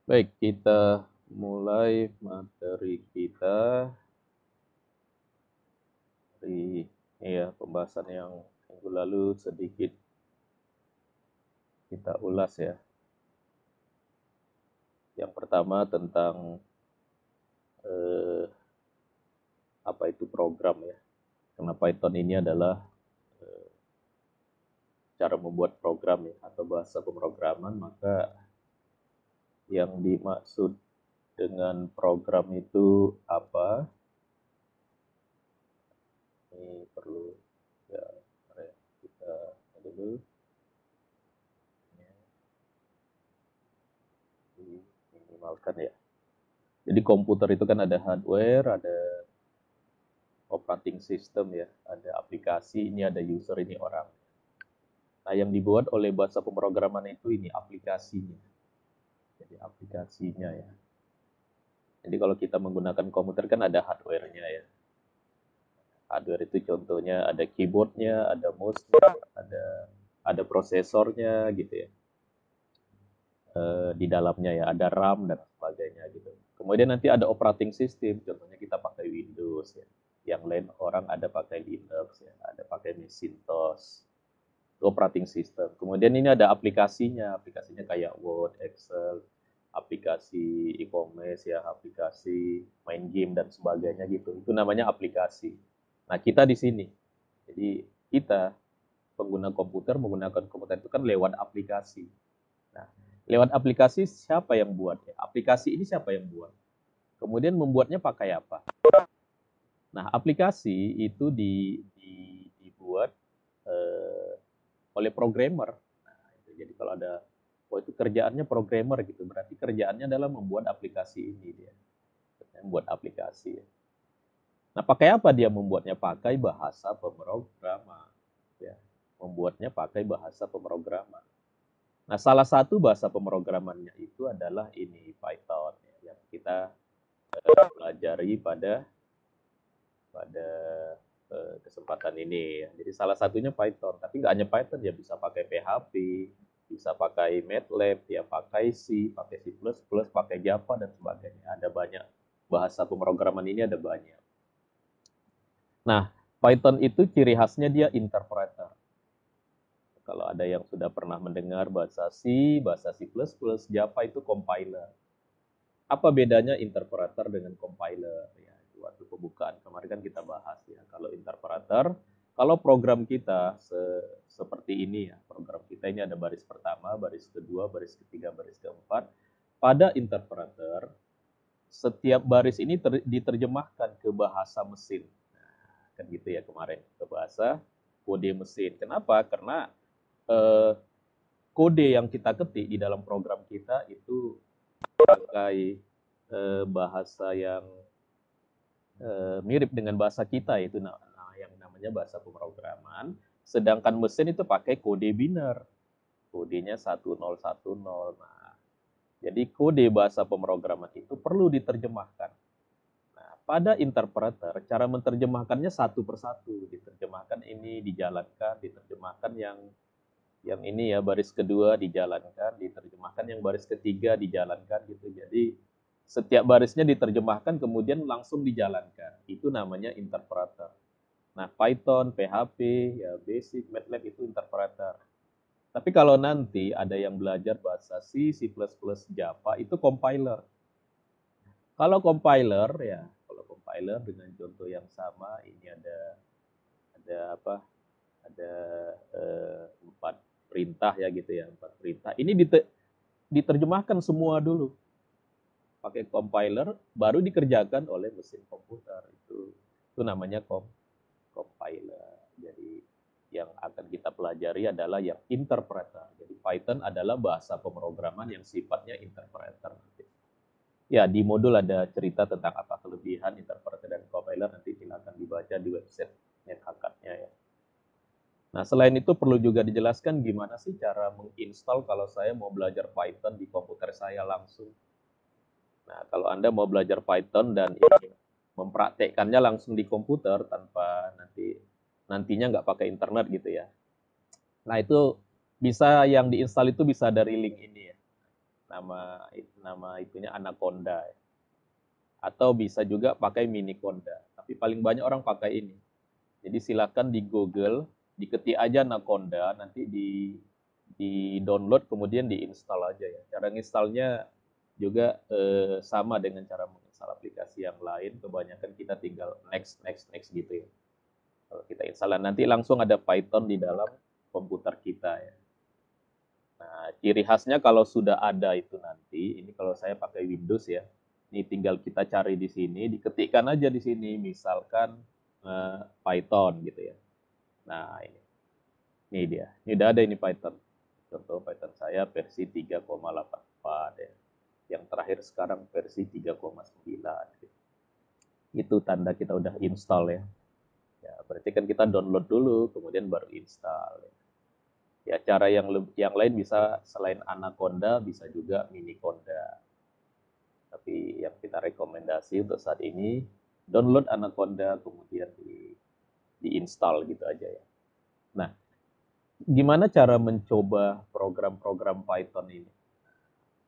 Baik, kita mulai materi kita dari pembahasan yang minggu lalu sedikit kita ulas ya. Yang pertama tentang eh, apa itu program ya. Karena Python ini adalah cara membuat program ya atau bahasa pemrograman, maka yang dimaksud dengan program itu apa? Ini perlu ya kita dulu diminimalkan ya. Jadi komputer itu kan ada hardware, ada operating system ya, ada aplikasi, ini ada user, ini orang. Nah, yang dibuat oleh bahasa pemrograman itu ini aplikasinya. Jadi aplikasinya ya. Jadi kalau kita menggunakan komputer kan ada hardware-nya ya. Hardware itu contohnya ada keyboardnya, ada mouse-nya, ada prosesornya gitu ya. Di dalamnya ya ada RAM dan sebagainya gitu. Kemudian nanti ada operating system, contohnya kita pakai Windows ya. Yang lain orang ada pakai Linux ya, ada pakai Macintosh. Itu operating system. Kemudian ini ada aplikasinya, aplikasinya kayak Word, Excel, aplikasi e-commerce ya, aplikasi main game dan sebagainya gitu. Itu namanya aplikasi. Nah, kita di sini. Jadi kita pengguna komputer menggunakan komputer itu kan lewat aplikasi. Nah, lewat aplikasi siapa yang buat ya? Aplikasi ini siapa yang buat? Kemudian membuatnya pakai apa? Nah, aplikasi itu dibuat eh, oleh programmer. Nah, jadi kalau ada itu kerjaannya programmer gitu, berarti kerjaannya adalah membuat aplikasi ini dia, membuat aplikasi. Nah, pakai apa dia membuatnya? Pakai bahasa pemrograman. Ya, membuatnya pakai bahasa pemrograman. Nah, salah satu bahasa pemrogramannya itu adalah ini Python ya, yang kita pelajari pada pada kesempatan ini ya. Jadi salah satunya Python, tapi nggak hanya Python ya, bisa pakai PHP, bisa pakai MATLAB, ya pakai C, pakai C++, pakai Java dan sebagainya. Ada banyak bahasa pemrograman ini ada banyak. Nah, Python itu ciri khasnya dia interpreter. Kalau ada yang sudah pernah mendengar bahasa C, bahasa C++, Java itu compiler. Apa bedanya interpreter dengan compiler? Ya, waktu pembukaan kemarin kan kita bahas ya. Kalau interpreter, kalau program kita seperti ini ya, program kita ini ada baris pertama, baris kedua, baris ketiga, baris keempat. Pada interpreter, setiap baris ini diterjemahkan ke bahasa mesin. Nah, kan gitu ya kemarin, ke bahasa kode mesin. Kenapa? Karena eh, kode yang kita ketik di dalam program kita itu pakai bahasa yang mirip dengan bahasa kita, itu yang namanya bahasa pemrograman. Sedangkan mesin itu pakai kode biner, kodenya 1010. Nah, jadi kode bahasa pemrograman itu perlu diterjemahkan. Nah, pada interpreter cara menerjemahkannya satu persatu, diterjemahkan ini dijalankan, diterjemahkan yang ini ya baris kedua dijalankan, diterjemahkan yang baris ketiga dijalankan gitu. Jadi setiap barisnya diterjemahkan kemudian langsung dijalankan. Itu namanya interpreter. Nah, Python, PHP, ya basic, MATLAB itu interpreter. Tapi kalau nanti ada yang belajar bahasa C, C++, Java itu compiler. Kalau compiler ya, kalau compiler dengan contoh yang sama, ini ada apa? Ada empat perintah ya gitu ya, empat perintah. Ini diterjemahkan semua dulu pakai compiler, baru dikerjakan oleh mesin komputer. Itu namanya compiler. Jadi yang akan kita pelajari adalah yang interpreter. Jadi Python adalah bahasa pemrograman yang sifatnya interpreter. Ya, di modul ada cerita tentang apa kelebihan interpreter dan compiler, nanti silakan dibaca di website NetHakatnya ya. Nah, selain itu perlu juga dijelaskan gimana sih cara menginstal kalau saya mau belajar Python di komputer saya langsung. Nah, kalau Anda mau belajar Python dan ingin mempraktekkannya langsung di komputer tanpa nantinya nggak pakai internet gitu ya. Nah, itu bisa yang diinstal itu bisa dari link ini ya. Nama nama itunya Anaconda ya. Atau bisa juga pakai Miniconda. Tapi paling banyak orang pakai ini. Jadi silakan di Google, diketik aja Anaconda, nanti di download kemudian diinstal aja ya. Cara installnya juga sama dengan cara menginstal aplikasi yang lain. Kebanyakan kita tinggal next next next gitu ya. Kalau kita install nanti langsung ada Python di dalam komputer kita ya. Nah, ciri khasnya kalau sudah ada itu nanti, ini kalau saya pakai Windows ya, ini tinggal kita cari di sini, diketikkan aja di sini, misalkan Python gitu ya. Nah, ini dia. Ini udah ada ini Python. Contoh Python saya versi 3,84 ya. Yang terakhir sekarang versi 3,9. Gitu. Itu tanda kita udah install ya. Ya, berarti kan kita download dulu, kemudian baru install. Ya. Ya, cara yang lain bisa selain Anaconda bisa juga Miniconda. Tapi yang kita rekomendasi untuk saat ini download Anaconda kemudian diinstal gitu aja ya. Nah, gimana cara mencoba program-program Python ini?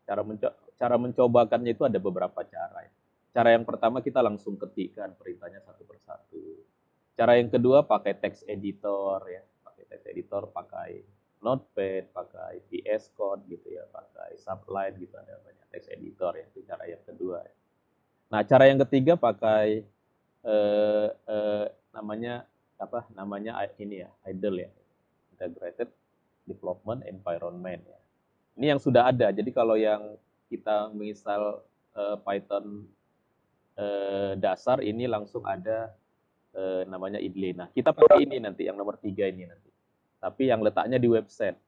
Cara mencobakannya itu ada beberapa cara ya. Cara yang pertama kita langsung ketikkan perintahnya satu persatu. Cara yang kedua pakai text editor ya, pakai text editor, pakai Notepad, pakai VS Code gitu ya, pakai Sublime gitu, ada banyak text editor ya, itu cara yang kedua. Ya. Nah, cara yang ketiga pakai eh, eh, namanya apa? Namanya ini ya, IDLE ya, Integrated Development Environment ya. Ini yang sudah ada. Jadi kalau yang kita menginstal Python dasar ini langsung ada namanya IDLE. Nah, kita pakai ini nanti yang nomor 3 ini nanti. Tapi yang letaknya di website.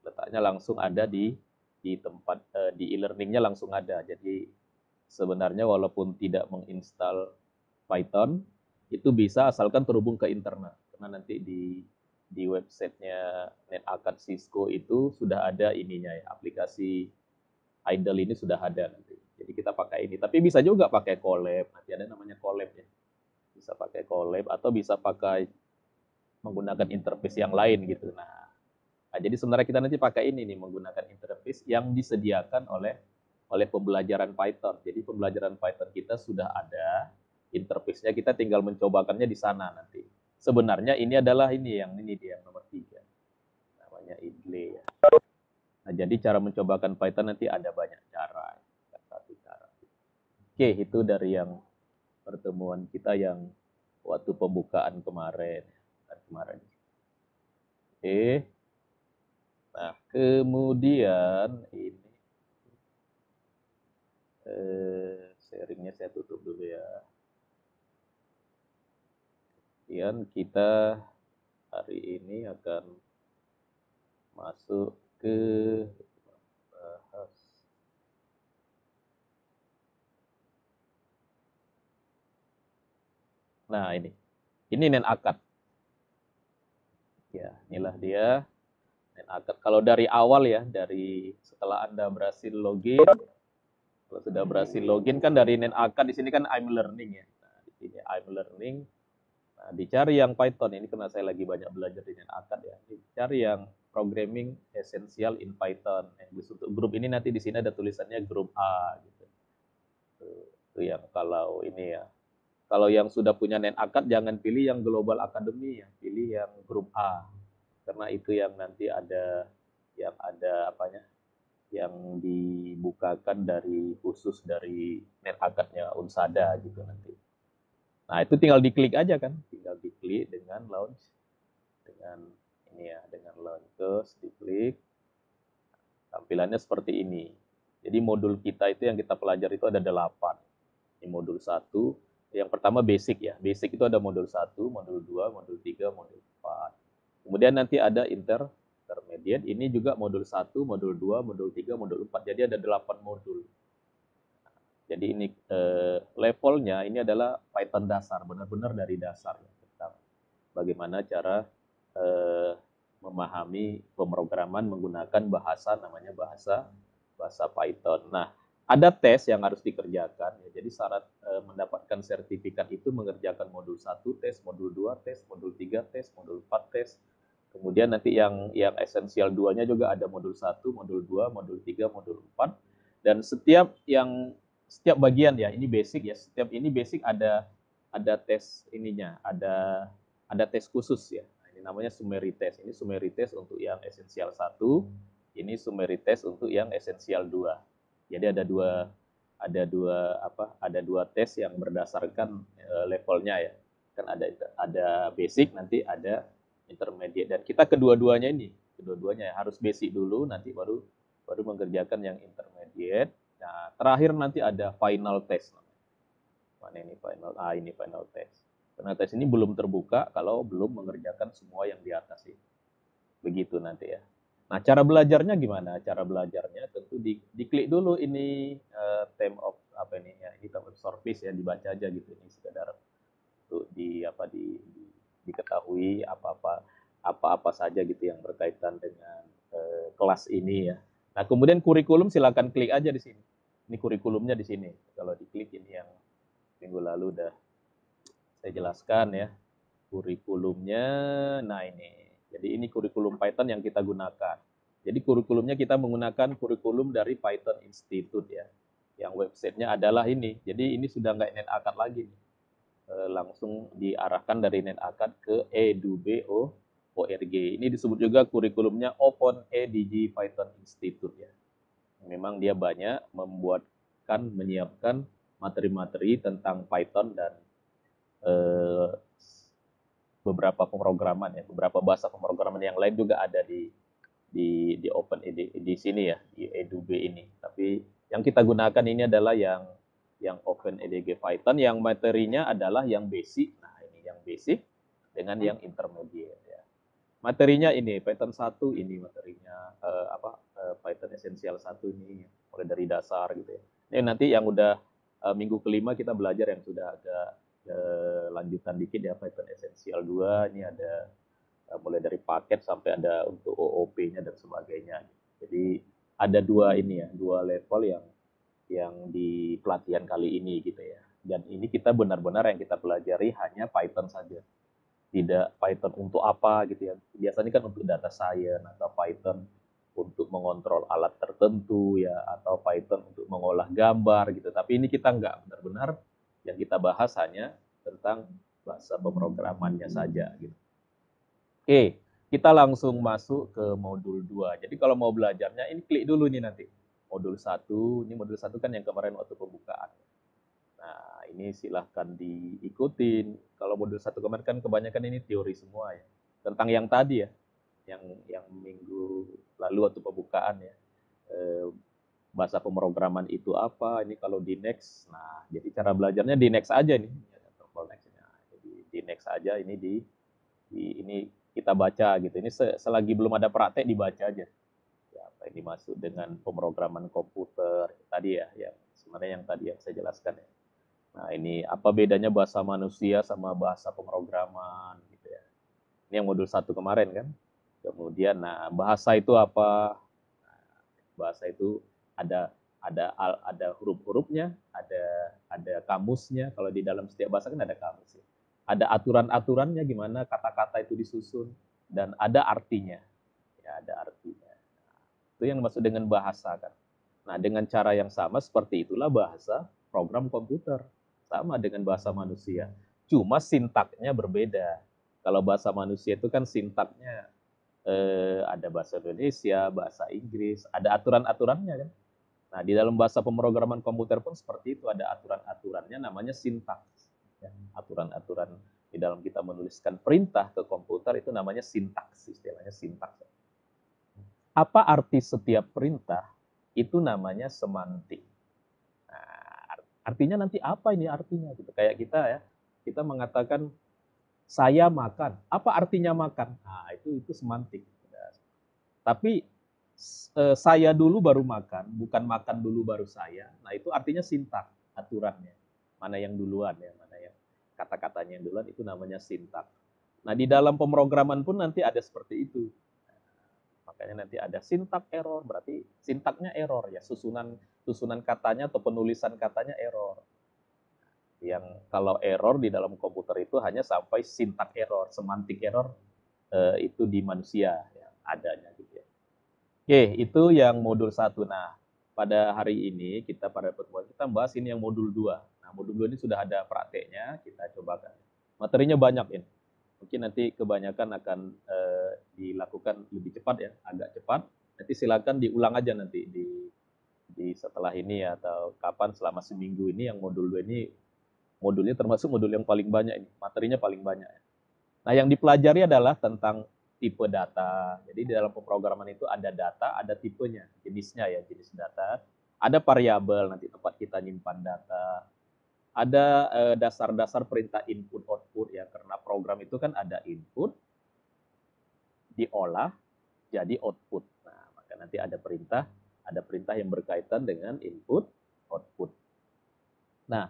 Letaknya langsung ada di tempat di e-learningnya langsung ada. Jadi sebenarnya walaupun tidak menginstal Python, itu bisa asalkan terhubung ke internet. Karena nanti di websitenya NetAcad Cisco itu sudah ada ininya ya, aplikasi idle ini sudah ada nanti. Jadi kita pakai ini. Tapi bisa juga pakai Colab. Nanti ada namanya Colab ya. Bisa pakai Colab atau bisa pakai menggunakan interface yang lain gitu. Nah, jadi sebenarnya kita nanti pakai ini nih menggunakan interface yang disediakan oleh pembelajaran Python. Jadi pembelajaran Python kita sudah ada interface-nya, kita tinggal mencobakannya di sana nanti. Sebenarnya ini adalah ini dia yang nomor 3. Namanya IDLE ya. Nah, jadi cara mencobakan Python nanti ada banyak cara. Satu cara. Oke, itu dari yang pertemuan kita yang waktu pembukaan kemarin. Kemarin. Oke. Nah, kemudian ini sharingnya saya tutup dulu ya. Kemudian kita hari ini akan masuk ke bahas. Nah, ini NetAcad. Ya, inilah dia NetAcad. Kalau dari awal ya, dari setelah Anda berhasil login, kalau sudah berhasil login kan dari NetAcad di sini kan I'm Learning ya. Nah, di sini I'm Learning. Nah, dicari yang Python ini karena saya lagi banyak belajar di NetAcad ya. Dicari yang Programming Essential in Python. Untuk grup ini nanti di sini ada tulisannya grup A gitu. Itu yang kalau ini ya. Kalau yang sudah punya NetAcad jangan pilih yang Global Academy ya, pilih yang grup A. Karena itu yang nanti ada apanya? Yang dibukakan dari khusus dari NetAcad-nya Unsada gitu nanti. Nah, itu tinggal diklik aja kan, tinggal diklik dengan launch dengan ini ya, dengan launch terus diklik. Tampilannya seperti ini. Jadi modul kita itu yang kita pelajari itu ada 8. Ini modul 1, yang pertama basic ya. Basic itu ada modul 1, modul 2, modul 3, modul 4. Kemudian nanti ada intermediate, ini juga modul 1, modul 2, modul 3, modul 4. Jadi ada 8 modul. Jadi ini levelnya ini adalah Python dasar, benar-benar dari dasar tentang bagaimana cara memahami pemrograman menggunakan namanya bahasa Python. Nah, ada tes yang harus dikerjakan ya. Jadi syarat mendapatkan sertifikat itu mengerjakan modul 1 tes, modul 2 tes, modul 3 tes, modul 4 tes. Kemudian nanti yang esensial 2-nya juga ada modul 1, modul 2, modul 3, modul 4. Dan setiap bagian ya, ini basic ya. Setiap ini basic ada tes ininya, ada tes khusus ya. Nah, ini namanya summary test. Ini summary test untuk yang esensial 1, ini summary test untuk yang esensial 2. Jadi ada dua tes yang berdasarkan levelnya ya. Kan ada basic, nanti ada intermediate, dan kita kedua-duanya harus basic dulu, nanti baru mengerjakan yang intermediate. Nah, terakhir nanti ada final test. Mana ini final? Ini final test. Final test ini belum terbuka kalau belum mengerjakan semua yang di atas ini. Begitu nanti ya. Nah, cara belajarnya gimana? Cara belajarnya tentu diklik dulu ini term of apa ini ya, ini term of service ya, dibaca aja gitu, ini sekedar untuk diketahui apa saja gitu yang berkaitan dengan kelas ini ya. Nah, kemudian kurikulum silakan klik aja di sini. Ini kurikulumnya di sini. Kalau diklik ini yang minggu lalu udah saya jelaskan ya. Kurikulumnya, nah ini. Jadi ini kurikulum Python yang kita gunakan. Jadi kurikulumnya kita menggunakan kurikulum dari Python Institute ya. Yang websitenya adalah ini. Jadi ini sudah nggak NetAcad lagi nih. Langsung diarahkan dari NetAcad ke edu.org. Ini disebut juga kurikulumnya Open EDG Python Institute ya. Memang dia banyak menyiapkan materi-materi tentang Python dan beberapa pemrograman ya, beberapa bahasa pemrograman yang lain juga ada di Open di sini ya, di edu.b ini. Tapi yang kita gunakan ini adalah yang Open EDG Python, yang materinya adalah yang basic. Nah, ini yang basic dengan yang intermediate ya. Materinya ini Python 1 ini materinya Python Essential 1 ini mulai dari dasar gitu ya. Ini nanti yang udah minggu kelima kita belajar yang sudah agak lanjutan dikit ya, Python Essential 2 ini ada mulai dari paket sampai ada untuk OOP-nya dan sebagainya. Jadi ada dua level yang di pelatihan kali ini gitu ya. Dan ini kita benar-benar yang kita pelajari hanya Python saja. Tidak Python untuk apa gitu ya. Biasanya kan untuk data science, atau Python untuk mengontrol alat tertentu ya, atau Python untuk mengolah gambar gitu. Tapi ini kita enggak, benar-benar yang kita bahas hanya tentang bahasa pemrogramannya saja gitu. Oke, kita langsung masuk ke modul 2. Jadi kalau mau belajarnya ini klik dulu nih nanti. Modul 1, ini modul 1 kan yang kemarin waktu pembukaan. Nah, ini silahkan diikutin. Kalau modul 1 kemarin kan kebanyakan ini teori semua ya. Tentang yang tadi ya, yang minggu lalu waktu pembukaan ya. Bahasa pemrograman itu apa? Ini kalau di next. Nah, jadi cara belajarnya di next aja nih. Jadi di next aja, ini ini kita baca gitu. Ini selagi belum ada praktek dibaca aja. Ya, apa yang dimaksud dengan pemrograman komputer tadi ya, yang sebenarnya yang tadi yang saya jelaskan ya. Nah, ini apa bedanya bahasa manusia sama bahasa pemrograman gitu ya. Ini yang modul 1 kemarin kan. Kemudian nah, bahasa itu apa? Nah, bahasa itu ada huruf-hurufnya, ada kamusnya. Kalau di dalam setiap bahasa kan ada kamus ya. Ada aturan-aturannya gimana kata-kata itu disusun, dan ada artinya. Ya, ada artinya. Nah, itu yang maksud dengan bahasa kan. Nah, dengan cara yang sama seperti itulah bahasa program komputer. Sama dengan bahasa manusia. Cuma sintaknya berbeda. Kalau bahasa manusia itu kan sintaknya ada bahasa Indonesia, bahasa Inggris, ada aturan-aturannya kan. Nah, di dalam bahasa pemrograman komputer pun seperti itu, ada aturan-aturannya, namanya sintaks. Ya, aturan-aturan di dalam kita menuliskan perintah ke komputer itu namanya sintaks, istilahnya sintaks. Apa arti setiap perintah? Itu namanya semantik. Nah, artinya nanti apa ini artinya? Gitu. Kayak kita ya, kita mengatakan saya makan. Apa artinya makan? Nah, itu semantik. Tapi saya dulu baru makan, bukan makan dulu baru saya. Nah, itu artinya sintak, aturannya. Mana yang duluan ya, mana yang kata-katanya yang duluan, itu namanya sintak. Nah, di dalam pemrograman pun nanti ada seperti itu. Makanya nanti ada sintak error, berarti sintaknya error ya, susunan katanya atau penulisan katanya error. Yang kalau error di dalam komputer itu hanya sampai sintak error, semantik error itu di manusia yang adanya gitu ya. Oke, itu yang modul 1. Nah, pada hari ini pada pertemuan kita bahas ini yang modul 2. Nah, modul 2 ini sudah ada prakteknya, kita cobakan. Materinya banyak ini. Mungkin nanti kebanyakan akan dilakukan lebih cepat ya, agak cepat. Nanti silakan diulang aja nanti di setelah ini ya, atau kapan selama seminggu ini yang modul 2 ini modulnya termasuk modul yang paling banyak ini, materinya paling banyak. Nah, yang dipelajari adalah tentang tipe data. Jadi di dalam pemrograman itu ada data, ada tipenya, jenisnya ya, jenis data. Ada variabel nanti tempat kita nyimpan data. Ada dasar-dasar perintah input output ya, karena program itu kan ada input, diolah jadi output. Nah, maka nanti ada perintah yang berkaitan dengan input output. Nah,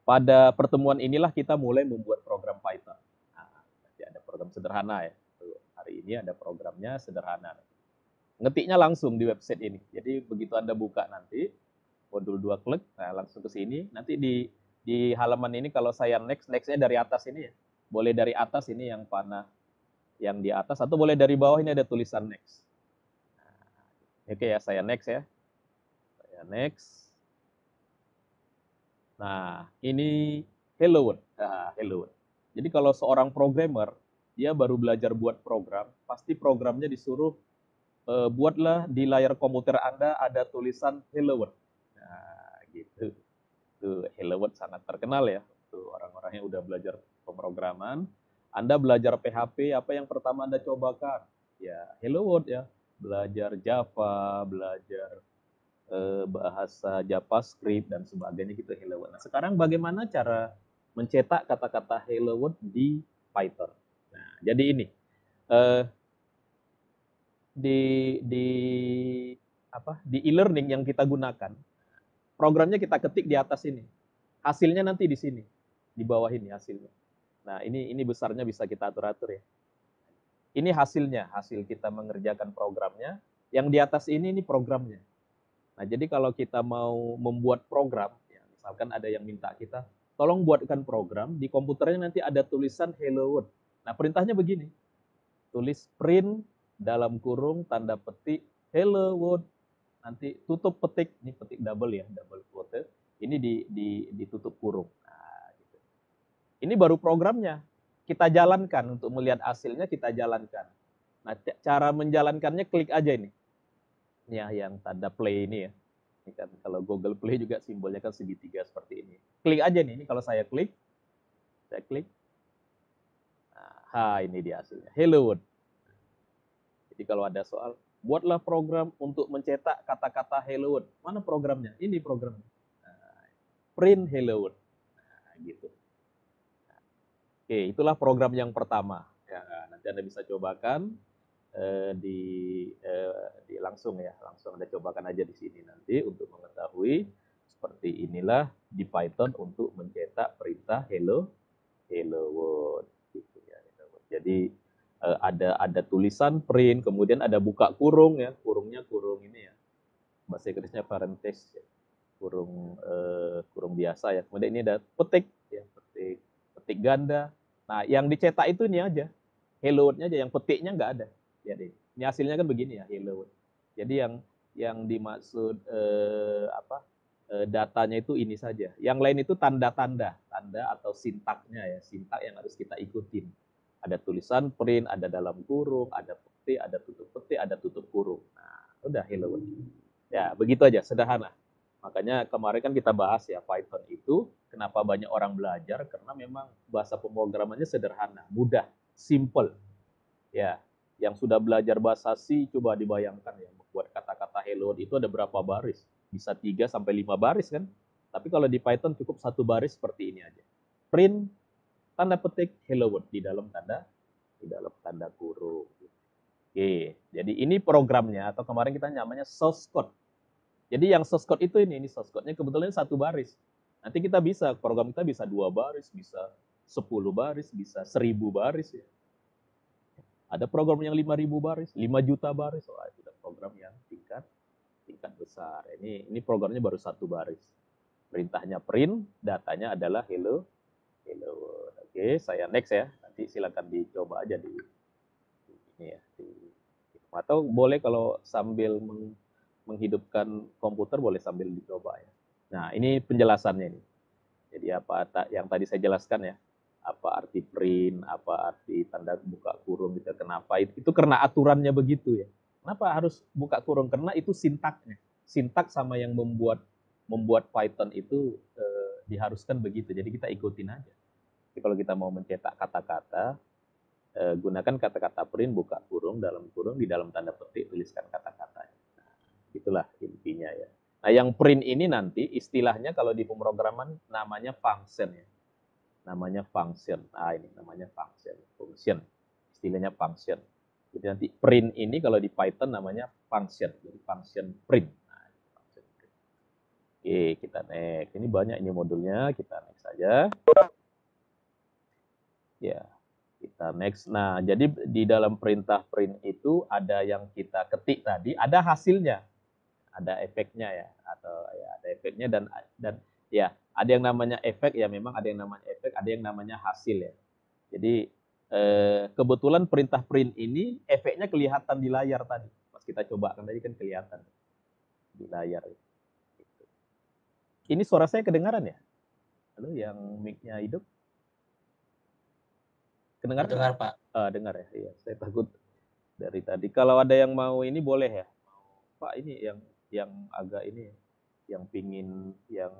pada pertemuan inilah kita mulai membuat program Python. Nah, nanti ada program sederhana ya. Hari ini ada programnya sederhana. Ngetiknya langsung di website ini. Jadi begitu Anda buka nanti, modul 2 klik, nah langsung ke sini. Nanti di halaman ini kalau saya nextnya dari atas ini ya. Boleh dari atas ini yang panah yang di atas, atau boleh dari bawah ini ada tulisan next. Nah, oke ya, saya next ya. Saya next. Nah, ini Hello World. Nah, Hello World. Jadi kalau seorang programmer, dia baru belajar buat program, pasti programnya disuruh buatlah di layar komputer Anda ada tulisan Hello World. Nah, gitu. Tuh, Hello World sangat terkenal ya. Tuh, orang-orang yang udah belajar pemrograman. Anda belajar PHP, apa yang pertama Anda cobakan? Ya, Hello World ya. Belajar Java, belajar bahasa JavaScript dan sebagainya gitu, Hello World. Nah, sekarang bagaimana cara mencetak kata-kata Hello World di Python? Nah, jadi ini eh, di di di e-learning yang kita gunakan, programnya kita ketik di atas ini, hasilnya nanti di sini, di bawah ini hasilnya. Nah, ini besarnya bisa kita atur-atur ya. Ini hasilnya, hasil kita mengerjakan programnya. Yang di atas ini programnya. Nah, jadi kalau kita mau membuat program, ya, misalkan ada yang minta kita, tolong buatkan program, di komputernya nanti ada tulisan Hello World. Nah, perintahnya begini, tulis print dalam kurung tanda petik Hello World, nanti tutup petik, ini petik double ya, double quote, ini ditutup kurung. Nah, gitu. Ini baru programnya, kita jalankan untuk melihat hasilnya, kita jalankan. Nah, cara menjalankannya klik aja ini. Ini ya, yang tanda play ini ya. Ini kan kalau Google Play juga simbolnya kan segitiga seperti ini. Klik aja nih, ini kalau saya klik. Nah, ini dia hasilnya. Hello World. Jadi kalau ada soal, buatlah program untuk mencetak kata-kata Hello World. Mana programnya? Ini programnya. Nah, print Hello World. Nah, gitu. Oke, itulah program yang pertama. Ya, nanti Anda bisa cobakan di langsung ya, langsung Anda cobakan aja di sini nanti untuk mengetahui seperti inilah di Python untuk mencetak perintah hello world gitu ya. Jadi ada tulisan print, kemudian ada buka kurung ya, kurungnya kurung ini ya, bahasa Inggrisnya parenthesis ya, kurung biasa ya. Kemudian ini ada petik ya, petik ganda. Nah, yang dicetak itu ini aja, hello world-nya aja, yang petiknya nggak ada. Ya deh. Ini hasilnya kan begini ya, hello world. Jadi yang dimaksud datanya itu ini saja. Yang lain itu tanda-tanda, tanda atau sintaknya ya, sintak yang harus kita ikutin. Ada tulisan print, ada dalam kurung, ada petik, ada tutup kurung. Nah, udah hello world. Ya, begitu aja, sederhana. Makanya kemarin kan kita bahas ya, Python itu kenapa banyak orang belajar, karena memang bahasa pemrogramannya sederhana, mudah, simple. Ya, yang sudah belajar bahasa C, coba dibayangkan ya, membuat kata-kata hello itu ada berapa baris? Bisa 3 sampai 5 baris kan? Tapi kalau di Python cukup 1 baris seperti ini aja. Print, tanda petik, hello world di dalam tanda kurung. Oke, jadi ini programnya, atau kemarin kita namanya source code. Jadi yang source code itu ini source code-nya kebetulan 1 baris. Nanti kita bisa, program kita bisa 2 baris, bisa 10 baris, bisa 1000 baris ya. Ada program yang 5.000 baris, 5 juta baris, wah itu program yang tingkat besar. Ini programnya baru 1 baris. Perintahnya print, datanya adalah hello world. Oke, saya next ya. Nanti nanti silakan dicoba aja di ini ya, atau boleh kalau sambil menghidupkan komputer boleh sambil dicoba ya. Nah, ini penjelasannya ini. Jadi apa yang tadi saya jelaskan ya, apa arti print, apa arti tanda buka kurung gitu, kenapa itu karena aturannya begitu ya. Kenapa harus buka kurung? Karena itu sintaknya. Sintak sama yang membuat Python itu diharuskan begitu. Jadi kita ikutin aja. Jadi kalau kita mau mencetak kata-kata, gunakan kata-kata print, buka kurung, di dalam tanda petik tuliskan kata-katanya. Nah, itulah intinya ya. Nah, yang print ini nanti istilahnya kalau di pemrograman namanya function ya. Namanya function. Nah, ini namanya function. Function. Istilahnya function. Jadi nanti print ini kalau di Python namanya function. Jadi function print. Nah, function print. Oke, kita next. Ini banyak ini modulnya, kita next saja. Ya, kita next. Nah, jadi di dalam perintah print itu ada yang kita ketik tadi, ada hasilnya. Ada efeknya ya, atau ya ada efeknya dan ya ada yang namanya efek ya, memang ada yang namanya efek, ada yang namanya hasil ya. Jadi kebetulan perintah print ini efeknya kelihatan di layar tadi. Pas kita coba kan tadi kan kelihatan di layar. Gitu. Ini suara saya kedengaran ya? Halo, yang mic-nya hidup? Kedengaran nggak? Dengar, Pak. Dengar ya. Iya, saya takut dari tadi. Kalau ada yang mau ini boleh ya. Pak ini yang agak ini yang pingin yang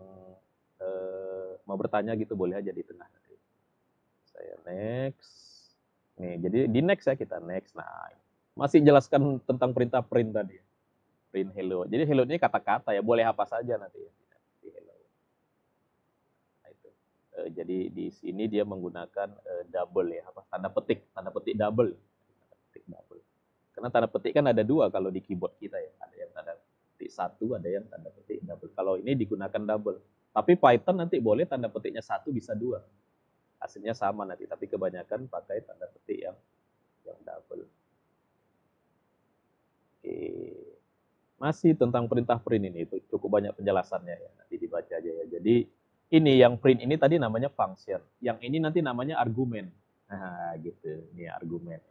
mau bertanya gitu boleh aja di tengah nanti. Saya next. Nih, jadi di next ya kita next. Nah, masih jelaskan tentang perintah print tadi. Print hello. Jadi hello ini kata-kata ya, boleh apa saja nanti ya. Di hello. Nah, itu. Jadi di sini dia menggunakan double ya, apa tanda petik double. Tanda petik double. Karena tanda petik kan ada dua kalau di keyboard kita ya. Ada yang tanda petik satu, ada yang tanda petik double. Kalau ini digunakan double. Tapi Python nanti boleh tanda petiknya satu bisa dua. Hasilnya sama nanti, tapi kebanyakan pakai tanda petik yang double. Oke. Masih tentang perintah print ini, itu cukup banyak penjelasannya ya. Nanti dibaca aja ya. Jadi ini yang print ini tadi namanya function. Yang ini nanti namanya argumen. Nah, gitu. Ini argumen.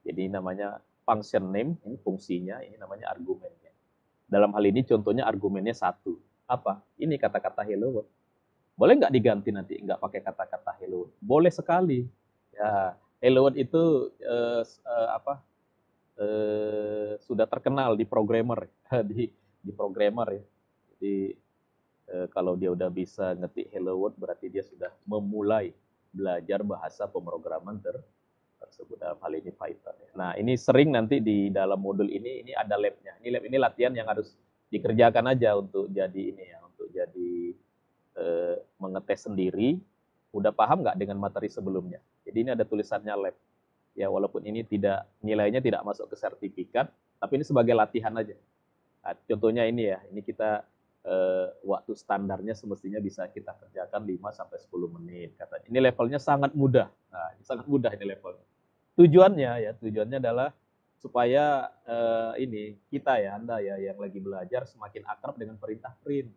Jadi namanya function name, ini fungsinya, ini namanya argumennya. Dalam hal ini contohnya argumennya satu. Apa? Ini kata-kata hello world. Boleh nggak diganti nanti nggak pakai kata-kata hello world? Boleh sekali. Ya, hello world itu sudah terkenal di programmer di programmer ya. Jadi kalau dia udah bisa ngetik hello world berarti dia sudah memulai belajar bahasa pemrograman tersebut, dalam hal ini Python. Nah, ini sering nanti di dalam modul ini ada labnya. Ini lab ini latihan yang harus dikerjakan aja untuk jadi ini ya, untuk jadi mengetes sendiri. Udah paham nggak dengan materi sebelumnya? Jadi ini ada tulisannya lab. Ya, walaupun ini tidak nilainya tidak masuk ke sertifikat, tapi ini sebagai latihan aja. Nah, contohnya ini ya, ini kita waktu standarnya semestinya bisa kita kerjakan 5 sampai 10 menit katanya. Ini levelnya sangat mudah. Nah, ini sangat mudah ini levelnya. Tujuannya adalah supaya ini kita ya, Anda ya yang lagi belajar semakin akrab dengan perintah print.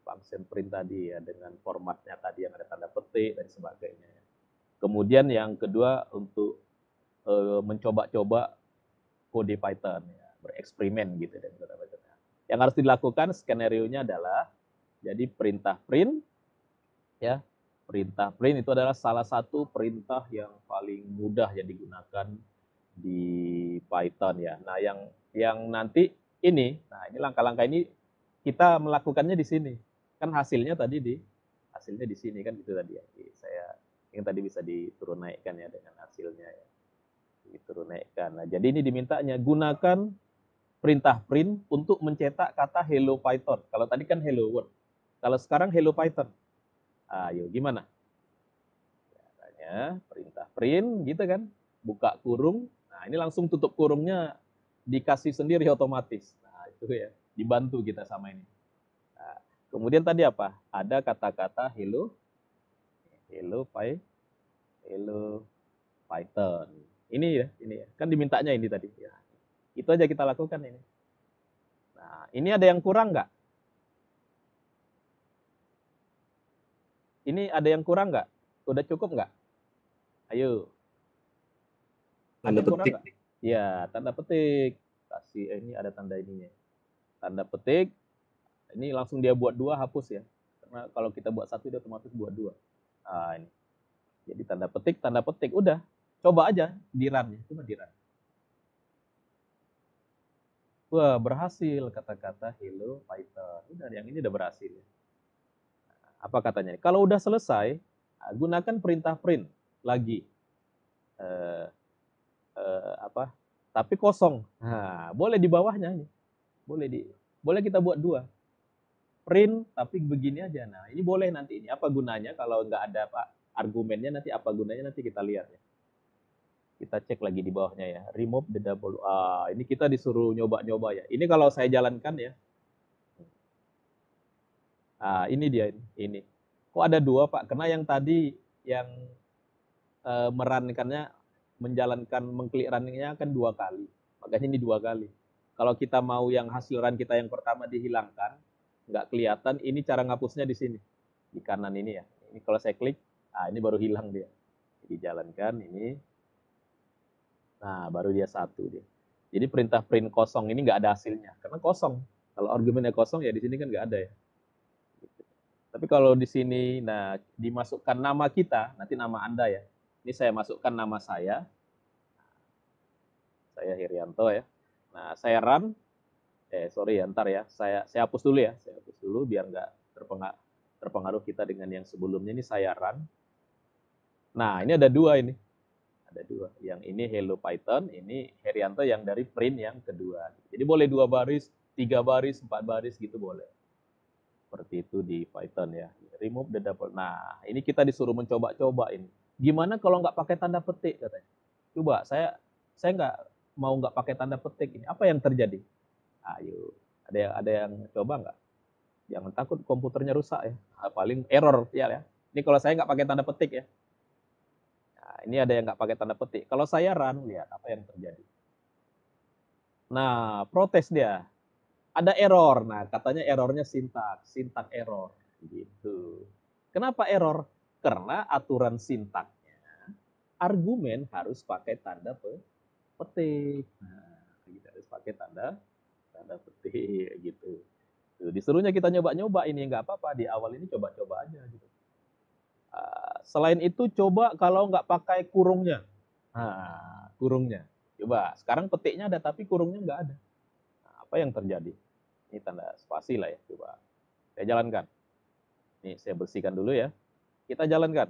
Function print tadi ya, dengan formatnya tadi yang ada tanda petik dan sebagainya. Kemudian yang kedua untuk mencoba-coba kode Python ya, bereksperimen gitu dan sebagainya. Yang harus dilakukan skenario-nya adalah jadi perintah print ya. Perintah print itu adalah salah satu perintah yang paling mudah yang digunakan di Python ya. Nah, yang nanti ini, nah ini langkah-langkah ini kita melakukannya di sini. Kan hasilnya di sini kan gitu tadi ya. Saya yang tadi bisa diturun naikkan ya dengan hasilnya ya. Diturun naikkan. Nah, jadi ini dimintanya gunakan perintah print untuk mencetak kata hello Python. Kalau tadi kan hello world. Kalau sekarang hello Python. Ayo gimana? Caranya perintah print gitu kan. Buka kurung. Nah, ini langsung tutup kurungnya dikasih sendiri otomatis. Nah, itu ya. Dibantu kita sama ini. Nah, kemudian tadi apa? Ada kata-kata hello hello Python. Ini ya. Kan dimintanya ini tadi. Ya. Itu aja kita lakukan ini. Nah, ini ada yang kurang nggak? Ini ada yang kurang nggak? Udah cukup nggak? Ayo, ada Tanda yang kurang petik. nggak? Ya, tanda petik. Kasih, ini ada tanda ininya. Tanda petik, ini langsung dia buat dua, hapus ya. Karena kalau kita buat satu, dia otomatis buat dua. Nah, ini. Jadi tanda petik, udah. Coba aja di run ya, cuma di run. Wah, berhasil kata-kata hello Python. Udah, yang ini udah berhasil. Apa katanya? Kalau udah selesai, gunakan perintah print lagi. Eh, apa? Tapi kosong. Nah, boleh di bawahnya nih. Boleh boleh kita buat dua. Print tapi begini aja. Nah, ini boleh nanti ini. Apa gunanya kalau nggak ada apa argumennya, nanti apa gunanya nanti kita lihat ya. Kita cek lagi di bawahnya ya. Remove the double. Ini kita disuruh nyoba-nyoba ya. Ini kalau saya jalankan ya. Ini dia ini. Kok ada dua Pak? Karena yang tadi yang merankannya, menjalankan mengklik runningnya kan dua kali. Makanya ini dua kali. Kalau kita mau yang hasil run kita yang pertama dihilangkan, nggak kelihatan, ini cara ngapusnya di sini. Di kanan ini ya. Ini kalau saya klik, ini baru hilang dia. Dijalankan ini. Nah, baru dia satu dia. Jadi perintah print kosong ini nggak ada hasilnya. Karena kosong. Kalau argumennya kosong ya di sini kan nggak ada ya. Tapi kalau di sini, nah dimasukkan nama kita, nanti nama Anda ya. Ini saya masukkan nama saya Herianto ya. Nah, saya run, sorry ya, ntar ya, saya hapus dulu ya, saya hapus dulu biar nggak terpengaruh kita dengan yang sebelumnya. Ini saya run. Nah, ini ada dua ini, ada dua. Yang ini Hello Python, ini Herianto yang dari print yang kedua. Jadi boleh 2 baris, 3 baris, 4 baris gitu boleh. Seperti itu di Python ya. Remove the double. Nah, ini kita disuruh mencoba-coba ini. Gimana kalau nggak pakai tanda petik katanya? Coba saya nggak pakai tanda petik ini. Apa yang terjadi? Ayo, ada yang coba nggak? Jangan takut komputernya rusak ya. Paling error ya. Ini kalau saya nggak pakai tanda petik ya. Nah, ini ada yang nggak pakai tanda petik. Kalau saya run, lihat apa yang terjadi. Nah, protes dia. Ada error. Nah, katanya errornya sintak error. Gitu. Kenapa error? Karena aturan sintaknya, argumen harus pakai tanda petik. Nah, kita harus pakai tanda petik gitu. Disuruhnya kita nyoba-nyoba ini, nggak apa-apa, di awal ini coba-coba aja gitu. Selain itu coba kalau nggak pakai kurungnya. Nah, kurungnya. Coba, sekarang petiknya ada tapi kurungnya nggak ada. Nah, apa yang terjadi? Ini tanda spasi lah ya, coba. Saya jalankan. Nih, saya bersihkan dulu ya. Kita jalankan.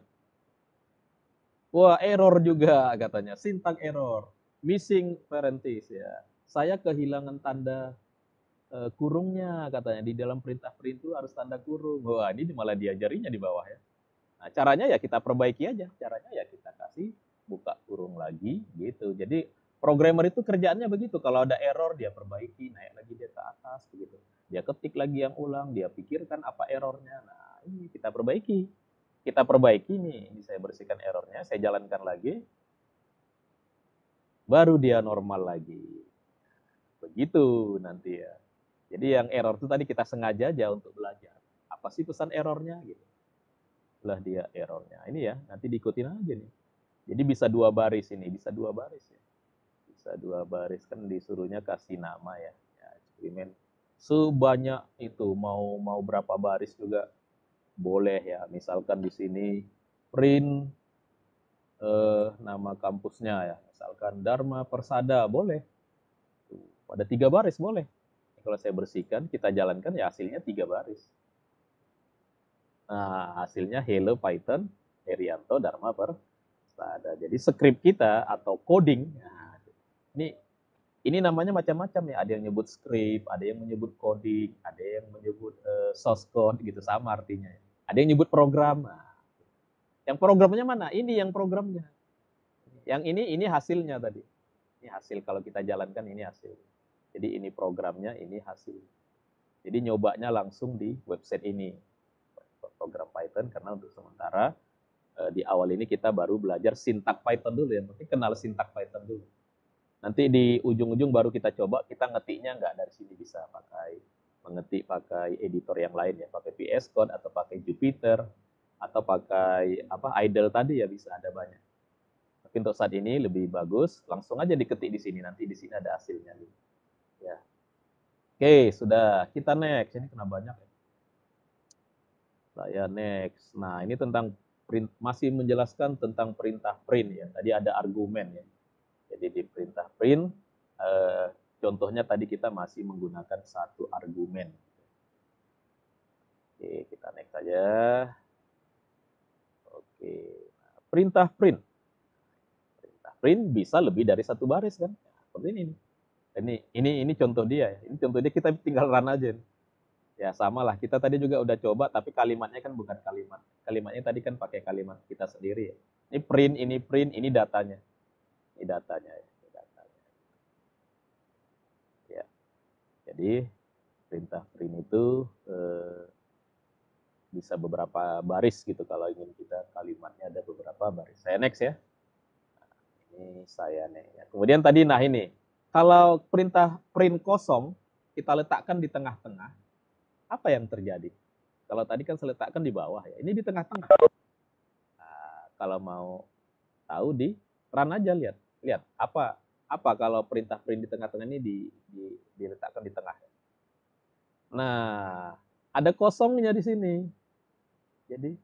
Wah, error juga katanya. Sintak error. Missing parenthesis ya. Saya kehilangan tanda kurungnya katanya. Di dalam perintah print itu harus tanda kurung. Wah, ini malah diajarinya di bawah ya. Nah, caranya ya kita perbaiki aja. Caranya ya kita kasih buka kurung lagi gitu. Jadi programmer itu kerjaannya begitu. Kalau ada error dia perbaiki, naik lagi dia ke atas begitu. Dia ketik lagi yang ulang, dia pikirkan apa errornya. Nah, ini kita perbaiki. Kita perbaiki nih. Ini saya bersihkan errornya, saya jalankan lagi. Baru dia normal lagi. Begitu nanti ya. Jadi yang error itu tadi kita sengaja aja untuk belajar. Apa sih pesan errornya gitu. Lah dia errornya. Ini ya, nanti diikutin aja nih. Jadi bisa 2 baris ini, bisa 2 baris ya. Bisa 2 baris kan disuruhnya kasih nama ya. Ya eksperimen sebanyak itu, mau berapa baris juga boleh ya. Misalkan di sini print nama kampusnya ya. Misalkan Dharma Persada boleh. Ada 3 baris boleh. Kalau saya bersihkan, kita jalankan ya hasilnya 3 baris. Nah, hasilnya Hello Python Herianto Dharma Persada. Jadi script kita atau coding, nah, ini namanya macam-macam ya. Ada yang nyebut script, ada yang menyebut coding, ada yang menyebut source code gitu, sama artinya. Ada yang nyebut program. Nah, yang programnya mana? Ini yang programnya. Yang ini hasilnya tadi. Ini hasil kalau kita jalankan, ini hasil. Jadi ini programnya, ini hasil. Jadi nyobanya langsung di website ini, program Python, karena untuk sementara di awal ini kita baru belajar sintak Python dulu ya, mungkin kenal sintak Python dulu. Nanti di ujung-ujung baru kita coba, kita ngetiknya nggak dari sini, bisa mengetik pakai editor yang lain ya, pakai VS Code atau pakai Jupyter atau pakai idle tadi ya, bisa ada banyak. Tapi untuk saat ini lebih bagus, langsung aja diketik di sini, nanti di sini ada hasilnya. Ya. Oke, sudah. Kita next. Ini kena banyak ya. Saya next. Nah, ini tentang print, masih menjelaskan tentang perintah print ya. Tadi ada argumen ya. Jadi di perintah print, contohnya tadi kita masih menggunakan satu argumen. Oke, kita next saja. Oke, perintah print. Perintah print bisa lebih dari satu baris kan? Seperti ini. Ini contoh dia. Ini contoh dia, kita tinggal run aja. Ya sama lah, kita tadi juga udah coba, tapi kalimatnya kan bukan kalimat. Kalimatnya tadi kan pakai kalimat kita sendiri ya. Ini print, ini datanya. Ini datanya ya. Ini datanya. Ya. Jadi perintah print itu bisa beberapa baris gitu kalau ingin kita kalimatnya ada beberapa baris. Saya next ya. Ini saya next ya. Kemudian tadi nah ini, kalau perintah print kosong kita letakkan di tengah-tengah, apa yang terjadi? Kalau tadi kan saya letakkan di bawah ya, ini di tengah-tengah. Nah, kalau mau tahu di run aja, lihat apa kalau perintah print di tengah-tengah ini diletakkan di tengah. Nah, ada kosongnya di sini. Jadi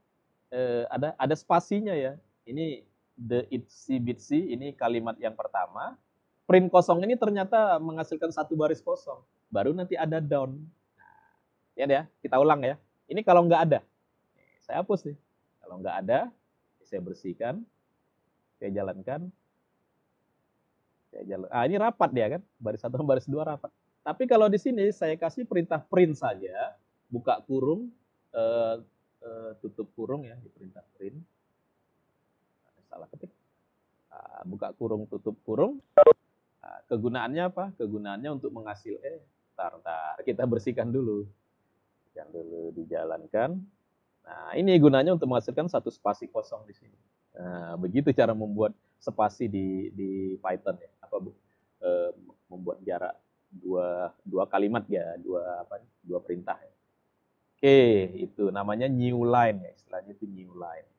ada spasinya ya. Ini the itsy bitsy, ini kalimat yang pertama. Print kosong ini ternyata menghasilkan satu baris kosong. Baru nanti ada down. Nah, ya, kita ulang ya. Ini kalau nggak ada, saya hapus nih. Kalau nggak ada, saya bersihkan, saya jalankan. Ini rapat dia kan, baris 1 baris 2 rapat. Tapi kalau di sini saya kasih perintah print saja, buka kurung, tutup kurung ya, di perintah print. Salah ketik. Buka kurung, tutup kurung. Kegunaannya apa? Kegunaannya untuk menghasilkan, bentar, kita bersihkan dulu. Yang dulu dijalankan. Nah, ini gunanya untuk menghasilkan satu spasi kosong di sini. Nah, begitu cara membuat spasi di Python ya. Membuat jarak dua kalimat ya, dua perintah ya. Oke, itu namanya new line ya, istilahnya itu new line.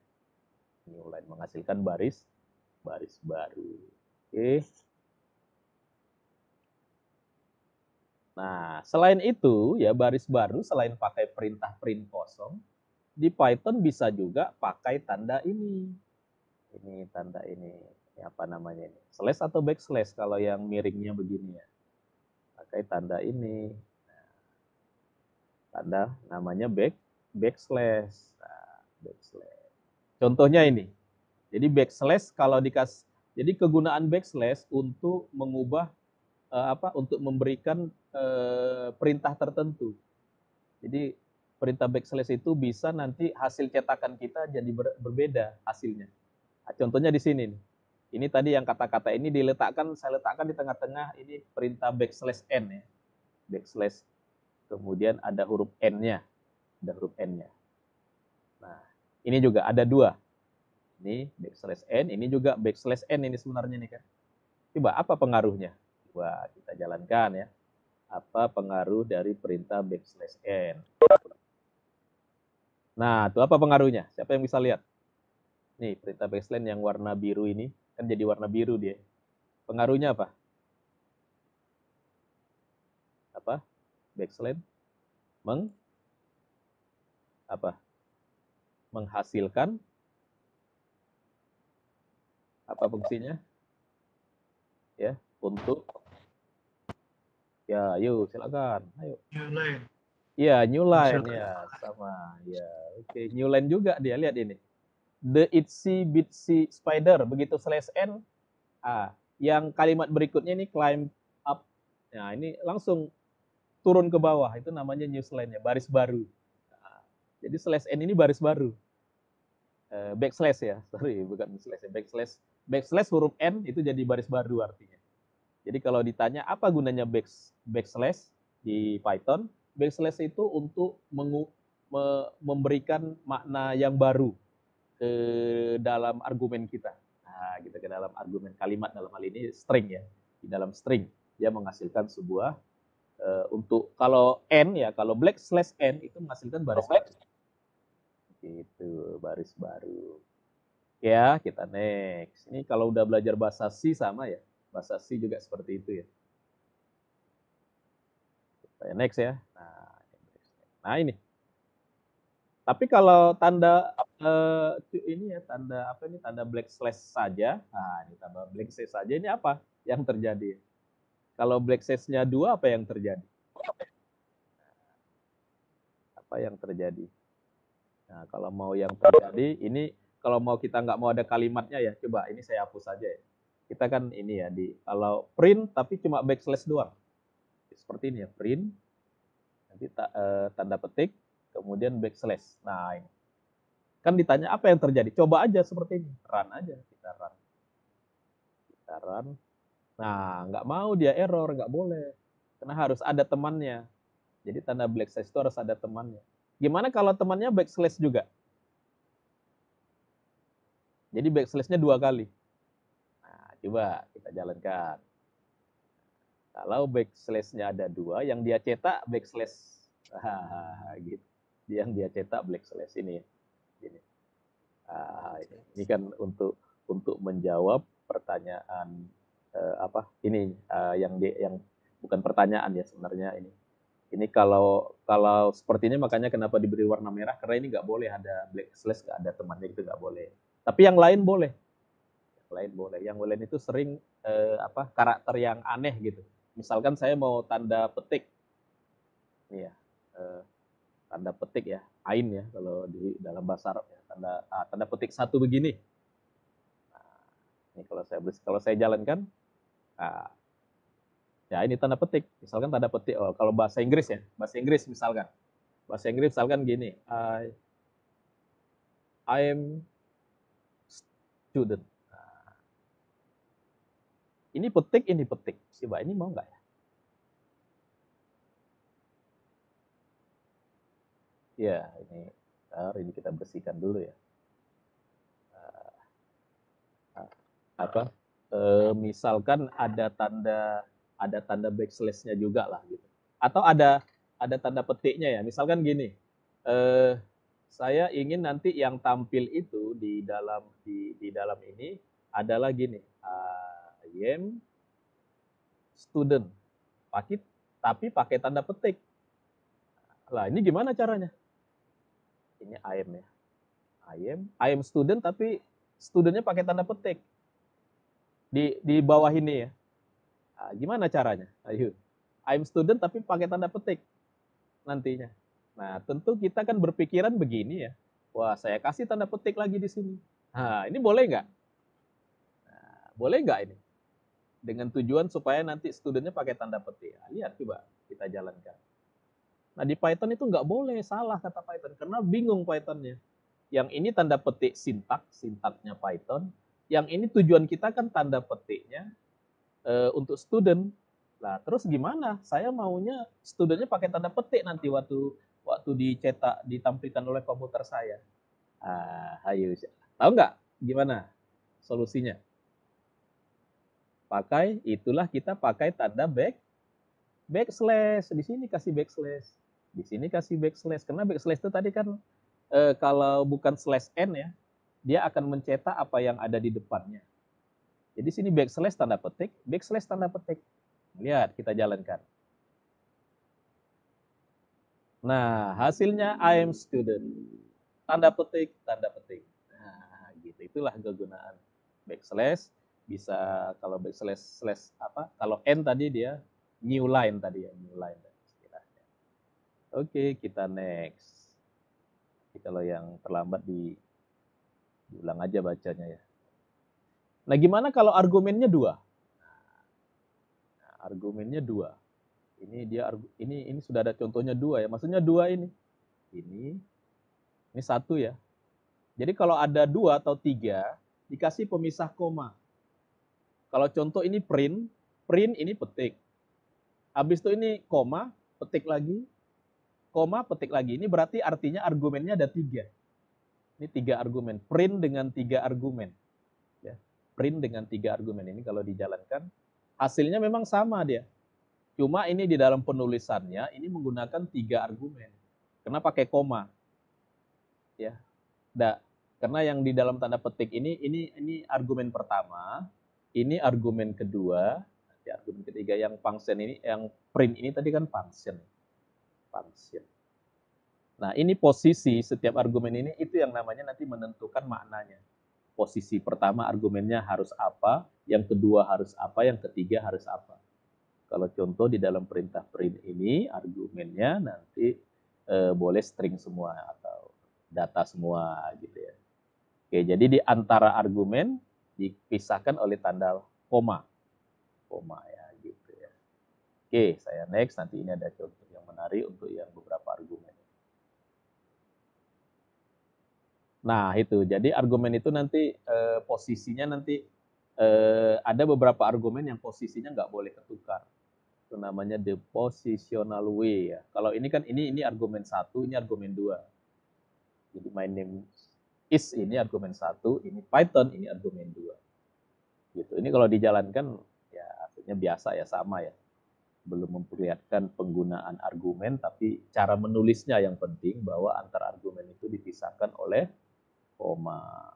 New line menghasilkan baris baru. Oke. Nah, selain itu ya baris baru, selain pakai perintah print kosong, di Python bisa juga pakai tanda ini. Ini tanda ini apa namanya ini? Slash atau backslash kalau yang miringnya begini ya. Pakai tanda ini. Tanda namanya backslash. Nah, backslash. Contohnya ini. Jadi backslash kalau jadi kegunaan backslash untuk mengubah untuk memberikan perintah tertentu. Jadi perintah backslash itu bisa nanti hasil cetakan kita jadi berbeda hasilnya. Nah, contohnya di sini nih. Ini tadi yang kata-kata ini saya letakkan di tengah-tengah, ini perintah backslash n ya. Backslash, kemudian ada huruf n-nya. Nah, ini juga ada dua. Ini backslash n, ini juga backslash n ini sebenarnya nih kan. Coba apa pengaruhnya? Coba kita jalankan ya. Apa pengaruh dari perintah backslash n? Nah, itu apa pengaruhnya? Siapa yang bisa lihat? Nih, perintah backslash yang warna biru ini, kan jadi warna biru dia. Pengaruhnya apa? Apa? Backslash menghasilkan apa fungsinya? Ya, untuk ya, yuk silakan. Ayo. New line. Iya, new line ya, sama. Ya, oke. New line juga dia, lihat ini. The itsy bitsy spider, begitu slash n, yang kalimat berikutnya ini climb up. Nah, ini langsung turun ke bawah, itu namanya new line ya, baris baru. Nah, jadi slash n ini baris baru. Backslash ya, sorry, bukan slash ya, backslash huruf n itu jadi baris baru artinya. Jadi kalau ditanya apa gunanya backslash di Python, backslash itu untuk memberikan makna yang baru ke dalam argumen kita. Nah, kita ke dalam argumen kalimat, dalam hal ini string ya. Di dalam string dia menghasilkan sebuah untuk kalau n ya, kalau backslash n itu menghasilkan baris baru. Itu baris baru. Ya, kita next. Ini kalau udah belajar bahasa C sama ya. Bahasa C juga seperti itu ya. Kita next ya. Nah ini. Tapi kalau tanda ini ya tanda apa ini tanda black slash saja. Nah, ini tanda black slash saja ini apa yang terjadi? Kalau black slash-nya 2 apa yang terjadi? Apa yang terjadi? Nah, kalau mau yang terjadi ini kalau mau kita nggak mau ada kalimatnya ya, coba ini saya hapus saja ya. Kita kan ini ya di kalau print tapi cuma backslash doang. Seperti ini ya, print nanti tanda petik kemudian backslash. Nah, ini. Kan ditanya apa yang terjadi? Coba aja seperti ini. Run aja, kita run. Kita run. Nah, nggak mau dia error, nggak boleh. Karena harus ada temannya. Jadi tanda backslash itu harus ada temannya. Gimana kalau temannya backslash juga? Jadi backslash-nya 2 kali. Nah, coba kita jalankan. Kalau backslash-nya ada 2, yang dia cetak backslash. Gitu. Yang dia cetak backslash ini ya. Ini. Ini kan untuk menjawab pertanyaan apa ini yang bukan pertanyaan ya sebenarnya ini. Ini kalau seperti ini makanya kenapa diberi warna merah karena ini nggak boleh ada black slash, nggak ada temannya itu nggak boleh. Tapi yang lain boleh. Yang lain boleh. Yang lain itu sering apa karakter yang aneh gitu. Misalkan saya mau tanda petik, nih ya, tanda petik ya, ain ya kalau di dalam bahasa Arab ya, tanda petik satu begini. Ini kalau saya jalankan, nah, ya ini tanda petik. Misalkan tanda petik, oh, kalau bahasa Inggris ya, bahasa Inggris misalkan gini, I am student. Nah, ini petik, ini petik. Coba ini mau nggak ya? Ya, ini kita bersihkan dulu ya. Apa? Misalkan ada tanda backslash-nya juga lah gitu. Atau ada tanda petiknya ya. Misalkan gini, eh, saya ingin nanti yang tampil itu di dalam ini adalah gini, I am student, tapi pakai tanda petik. Lah ini gimana caranya? Ini I am ya, I am student tapi studentnya pakai tanda petik di bawah ini ya. Nah, gimana caranya? Ayo, I'm student tapi pakai tanda petik nantinya. Nah, tentu kita kan berpikiran begini ya. Wah, saya kasih tanda petik lagi di sini. Nah, ini boleh nggak? Nah, boleh nggak ini? Dengan tujuan supaya nanti studentnya pakai tanda petik. Nah, lihat coba kita jalankan. Nah, di Python itu nggak boleh, salah kata Python. Karena bingung Pythonnya. Yang ini tanda petik sintaknya Python. Yang ini tujuan kita kan tanda petiknya untuk student. Nah, terus gimana? Saya maunya studentnya pakai tanda petik nanti waktu dicetak, ditampilkan oleh komputer saya. Ayo, tahu nggak gimana solusinya? Itulah kita pakai tanda backslash. Di sini kasih backslash. Di sini kasih backslash. Karena backslash itu tadi kan kalau bukan slash n ya, dia akan mencetak apa yang ada di depannya. Jadi sini backslash tanda petik, backslash tanda petik. Lihat, kita jalankan. Nah, hasilnya I am student. Tanda petik, tanda petik. Nah, gitu. Itulah kegunaan backslash. Bisa kalau backslash slash apa? Kalau n tadi dia new line tadi ya, new line istilahnya. Oke, kita next. Jadi kalau yang terlambat diulang aja bacanya ya. Nah, gimana kalau argumennya 2? Nah, argumennya 2. Ini sudah ada contohnya 2 ya. Maksudnya 2 ini. Ini 1 ya. Jadi kalau ada 2 atau 3 dikasih pemisah koma. Kalau contoh ini print ini petik. Habis itu ini koma, petik lagi, koma, petik lagi. Ini berarti artinya argumennya ada 3. Ini 3 argumen. Print dengan 3 argumen. Ya. Print dengan 3 argumen. Ini kalau dijalankan hasilnya memang sama dia. Cuma ini di dalam penulisannya ini menggunakan 3 argumen. Karena pakai koma. Ya. Karena yang di dalam tanda petik ini argumen pertama, ini argumen kedua, nanti argumen ketiga yang function ini, yang print ini tadi kan function. Nah, ini posisi setiap argumen ini itu yang namanya nanti menentukan maknanya. Posisi pertama argumennya harus apa, yang kedua harus apa, yang ketiga harus apa. Kalau contoh di dalam perintah print ini argumennya nanti boleh string semua atau data semua gitu ya. Oke, jadi di antara argumen dipisahkan oleh tanda koma. Koma ya gitu ya. Oke, saya next, nanti ini ada contoh yang menarik untuk yang beberapa argumen. Nah, itu. Jadi argumen itu nanti posisinya nanti ada beberapa argumen yang posisinya nggak boleh ketukar. Itu namanya the positional way ya. Kalau ini kan ini argumen 1, ini argumen 2. Jadi my name is ini argumen 1, ini Python, ini argumen 2. Gitu. Ini kalau dijalankan ya artinya biasa ya, sama ya. Belum memperlihatkan penggunaan argumen, tapi cara menulisnya yang penting bahwa antar argumen itu dipisahkan oleh koma.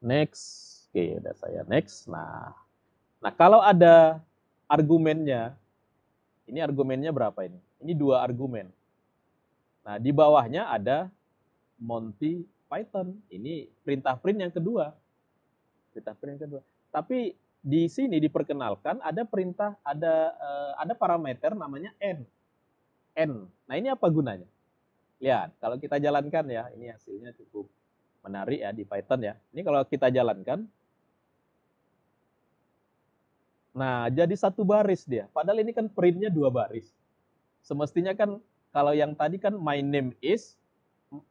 Next. Oke, udah saya next. Nah, kalau ada argumennya, ini argumennya berapa ini? Ini 2 argumen. Nah, di bawahnya ada Monty Python. Ini perintah print yang kedua. Perintah print yang kedua. Tapi di sini diperkenalkan ada perintah, ada parameter namanya n. Nah, ini apa gunanya? Lihat, kalau kita jalankan ya, ini hasilnya cukup menarik ya di Python ya. Ini kalau kita jalankan, nah jadi 1 baris dia. Padahal ini kan printnya 2 baris. Semestinya kan kalau yang tadi kan my name is,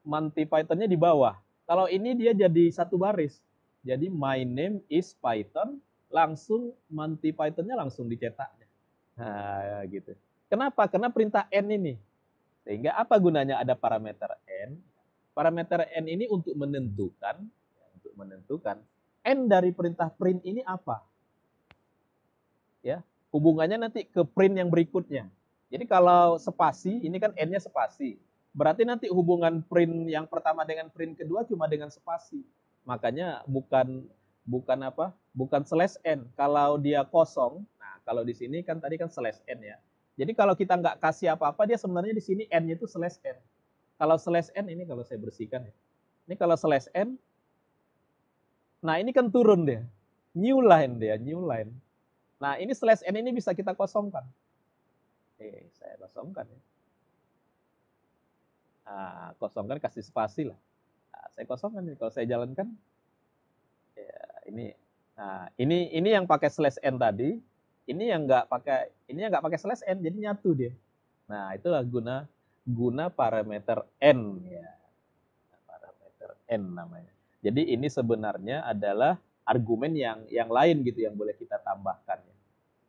Monty Python-nya di bawah. Kalau ini dia jadi 1 baris. Jadi my name is Python, langsung Monty Python-nya langsung dicetaknya. Nah, gitu. Kenapa? Karena perintah n ini. Sehingga apa gunanya ada parameter n? Parameter n ini untuk menentukan n dari perintah print ini apa. Ya, hubungannya nanti ke print yang berikutnya. Jadi kalau spasi, ini kan n-nya spasi. Berarti nanti hubungan print yang pertama dengan print kedua cuma dengan spasi. Makanya bukan slash n. Kalau dia kosong, nah kalau di sini kan tadi kan slash n ya. Jadi kalau kita nggak kasih apa-apa, dia sebenarnya di sini n-nya itu slash n. Kalau slash n ini kalau saya bersihkan ya. Ini kalau slash n, nah ini kan turun dia. New line dia, new line. Nah ini slash n ini bisa kita kosongkan. Saya kosongkan ya. Nah, kosongkan, kasih spasi lah. Nah, saya kosongkan nih. Kalau saya jalankan, ya ini yang pakai slash n tadi. Ini yang nggak pakai slash n, jadi nyatu dia. Nah, itulah guna parameter n ya. Parameter n namanya. Jadi ini sebenarnya adalah argumen yang lain gitu yang boleh kita tambahkan ya.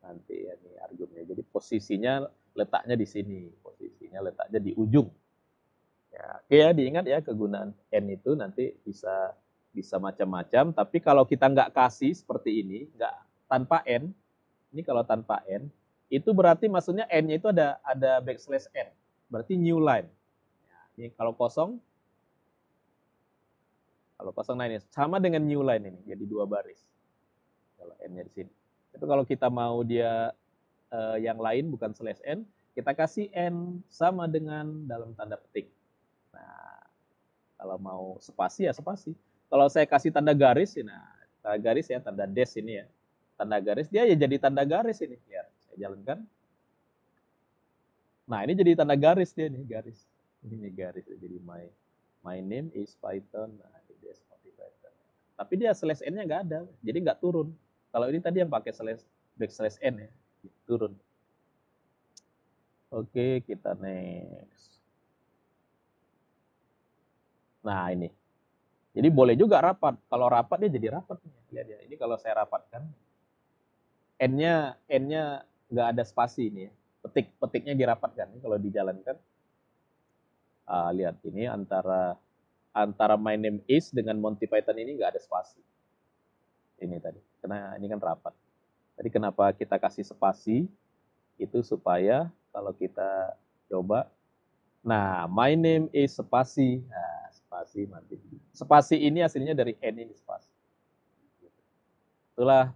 Nanti ya nih argumennya. Jadi posisinya letaknya di sini, posisinya letaknya di ujung. Ya, oke ya, diingat ya kegunaan n itu nanti bisa macam-macam. Tapi kalau kita nggak kasih seperti ini, nggak tanpa n, ini kalau tanpa n, itu berarti maksudnya n-nya itu ada backslash n, berarti new line. Ya, ini kalau kosong nah ini sama dengan new line ini, jadi 2 baris. Kalau n-nya di sini. Tapi kalau kita mau dia yang lain bukan slash n, kita kasih n sama dengan dalam tanda petik. Nah, kalau mau spasi ya spasi. Kalau saya kasih tanda garis, nah tanda garis ya, tanda dash ini ya. Tanda garis, dia ya jadi tanda garis ini. Ya, saya jalankan. Nah, ini jadi tanda garis dia nih, garis. Ini garis, jadi my name is Python. Nah, ini dash Python. Tapi dia slash n-nya nggak ada, jadi nggak turun. Kalau ini tadi yang pakai backslash n ya, turun. Oke, kita next. Nah, ini. Jadi boleh juga rapat. Kalau rapat dia jadi rapat. Lihat ya. Ini kalau saya rapatkan, n-nya nggak ada spasi ini ya. Petiknya dirapatkan. Ini kalau dijalankan, lihat ini antara my name is dengan Monty Python ini nggak ada spasi. Ini tadi. Karena ini kan rapat. Tadi kenapa kita kasih spasi? Itu supaya kalau kita coba, nah my name is spasi. Nah, spasi mati. Spasi ini hasilnya dari n ini spasi. Itulah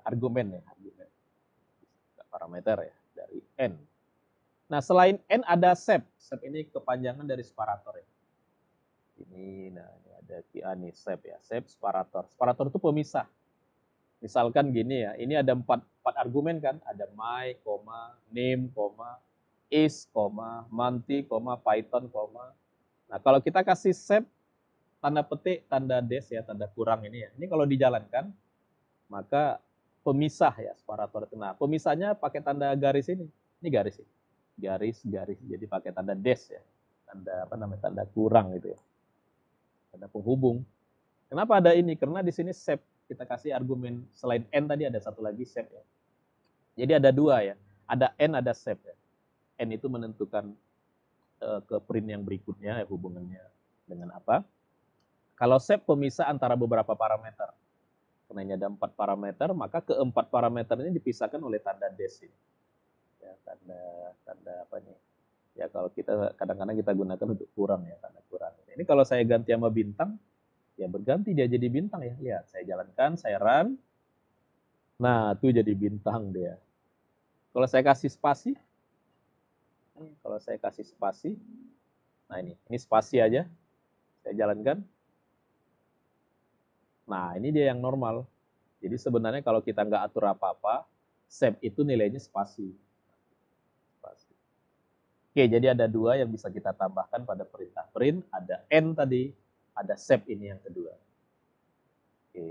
argumen ya, argumen parameter ya dari n. Nah, selain n ada sep. Sep ini kepanjangan dari separator ya. Ini ada QA nih, sep ya. Sep separator. Separator itu pemisah. Misalkan gini ya, ini ada empat argumen kan, ada my, name, is, monty, python, Nah, kalau kita kasih sep tanda petik, tanda dash ya, tanda kurang ini ya. Ini kalau dijalankan, maka pemisah ya separator itu. Nah, pemisahnya pakai tanda garis ini. Ini garis ini. Garis. Jadi pakai tanda dash ya. Tanda tanda kurang gitu ya. Tanda penghubung. Kenapa ada ini? Karena di sini sep kita kasih argumen selain n tadi ada satu lagi sep ya. Jadi ada dua ya. Ada n, ada sep ya. N itu menentukan ke print yang berikutnya ya, hubungannya dengan apa. Kalau sep pemisah antara beberapa parameter. Karena ini ada 4 parameter, maka keempat parameter ini dipisahkan oleh tanda dash ini. Ya, tanda apa nih? Ya kalau kita kadang-kadang kita gunakan untuk kurang ya, tanda kurang. Ini kalau saya ganti sama bintang, ya berganti dia jadi bintang ya. Ya, saya jalankan, saya run. Nah, itu jadi bintang dia. Kalau saya kasih spasi, nah ini spasi aja, saya jalankan. Nah, ini dia yang normal. Jadi sebenarnya kalau kita nggak atur apa-apa, sep itu nilainya spasi. Oke, jadi ada dua yang bisa kita tambahkan pada perintah print. Ada n tadi, ada sep ini yang kedua. Oke.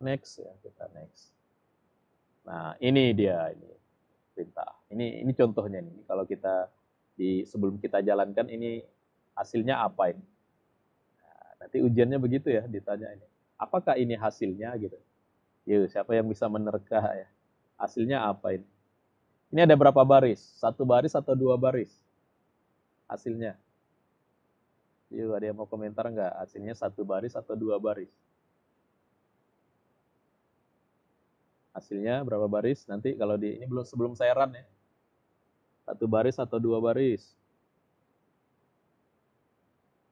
Next ya, kita next. Nah, ini dia ini perintah. Ini contohnya nih. Kalau kita sebelum kita jalankan ini hasilnya apa ini? Nah, nanti ujiannya begitu ya, ditanya ini. Apakah ini hasilnya gitu? Yuk, siapa yang bisa menerka ya? Hasilnya apa ini? Ini ada berapa baris? 1 baris atau 2 baris? Hasilnya. Yuk, ada yang mau komentar nggak? Hasilnya 1 baris atau 2 baris? Hasilnya berapa baris? Nanti kalau ini sebelum saya run ya. 1 baris atau 2 baris?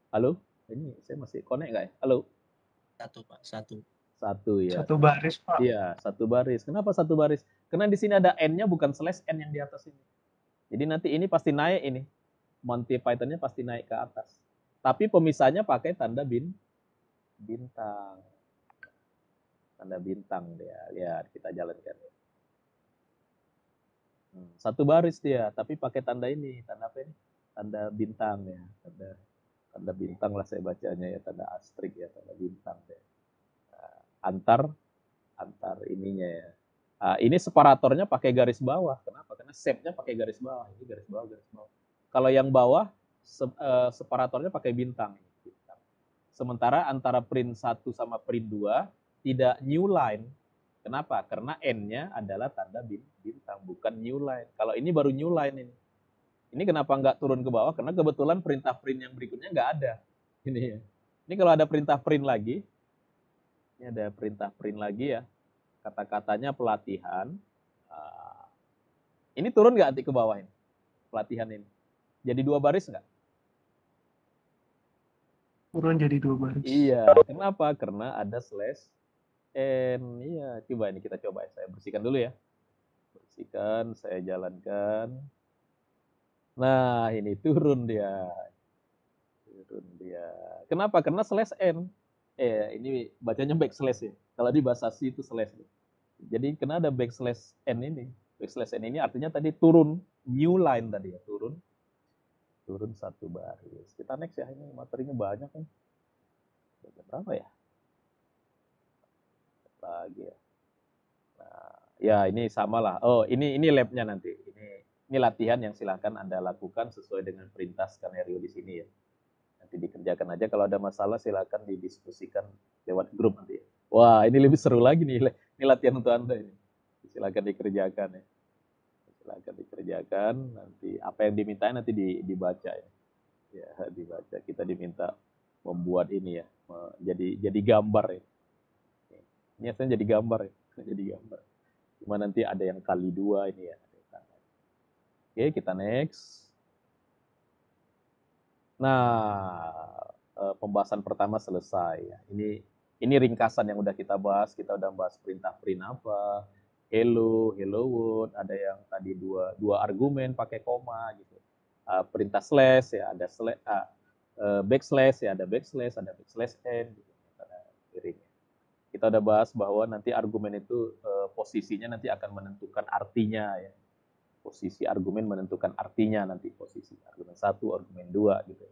Halo? Ini saya masih connect nggak ya? Halo? 1 Pak, 1. 1 ya. 1 baris Pak. Iya, 1 baris. Kenapa 1 baris? Karena di sini ada n-nya bukan slash n yang di atas ini. Jadi nanti ini pasti naik ini. Monty Python-nya pasti naik ke atas. Tapi pemisahnya pakai tanda bintang. Tanda bintang dia. Lihat, kita jalankan. 1 baris dia, tapi pakai tanda ini. Tanda apa ini? Tanda bintang ya. Tanda bintang lah saya bacanya ya. Tanda asterisk ya. Tanda bintang ya. Antar ininya ya. Ini separatornya pakai garis bawah. Kenapa? Karena sep-nya pakai garis bawah. Ini garis bawah. Kalau yang bawah, separatornya pakai bintang. Sementara antara print 1 sama print 2 tidak new line. Kenapa? Karena n-nya adalah tanda bintang, bukan new line. Kalau ini baru new line ini. Ini kenapa nggak turun ke bawah? Karena kebetulan perintah print yang berikutnya nggak ada. Ini kalau ada perintah print lagi, ini ada perintah print lagi ya. Kata-katanya pelatihan. Ini turun nggak nanti ke bawah ini? Pelatihan ini. Jadi 2 baris nggak? Turun jadi 2 baris. Iya. Kenapa? Karena ada slash n. Iya. Coba ini kita coba. Saya bersihkan dulu ya. Bersihkan. Saya jalankan. Nah, ini turun dia. Kenapa? Karena slash n. Ini bacanya backslash ya. Kalau di bahasa C itu slash. Jadi karena ada backslash n ini. Backslash n ini artinya tadi turun. New line tadi ya. Turun 1 baris. Kita next ya. Ini materinya banyak nih. Berapa ya? Lagi ya. Nah, ya ini samalah. Oh, ini labnya nanti. Ini latihan yang silakan Anda lakukan sesuai dengan perintah skenario di sini ya. Nanti dikerjakan aja. Kalau ada masalah silakan didiskusikan lewat grup nanti. Wah, ini lebih seru lagi nih. Ini latihan untuk Anda ini. Silakan dikerjakan ya. Silakan dikerjakan. Nanti apa yang diminta nanti dibaca ya. Ya, dibaca. Kita diminta membuat ini ya. Jadi gambar ya. Ini asalnya jadi gambar ya. Jadi gambar. Cuma nanti ada yang kali 2 ini ya. Oke, kita next. Nah, pembahasan pertama selesai ya. Ini ringkasan yang udah kita bahas. Kita udah bahas perintah print apa, hello, hello world, ada yang tadi dua argumen pakai koma gitu. Perintah slash ya, ada backslash ya, ada backslash n gitu. Ada piring. Kita udah bahas bahwa nanti argumen itu posisinya nanti akan menentukan artinya ya. Posisi argumen menentukan artinya nanti, posisi argumen 1, argumen 2 gitu.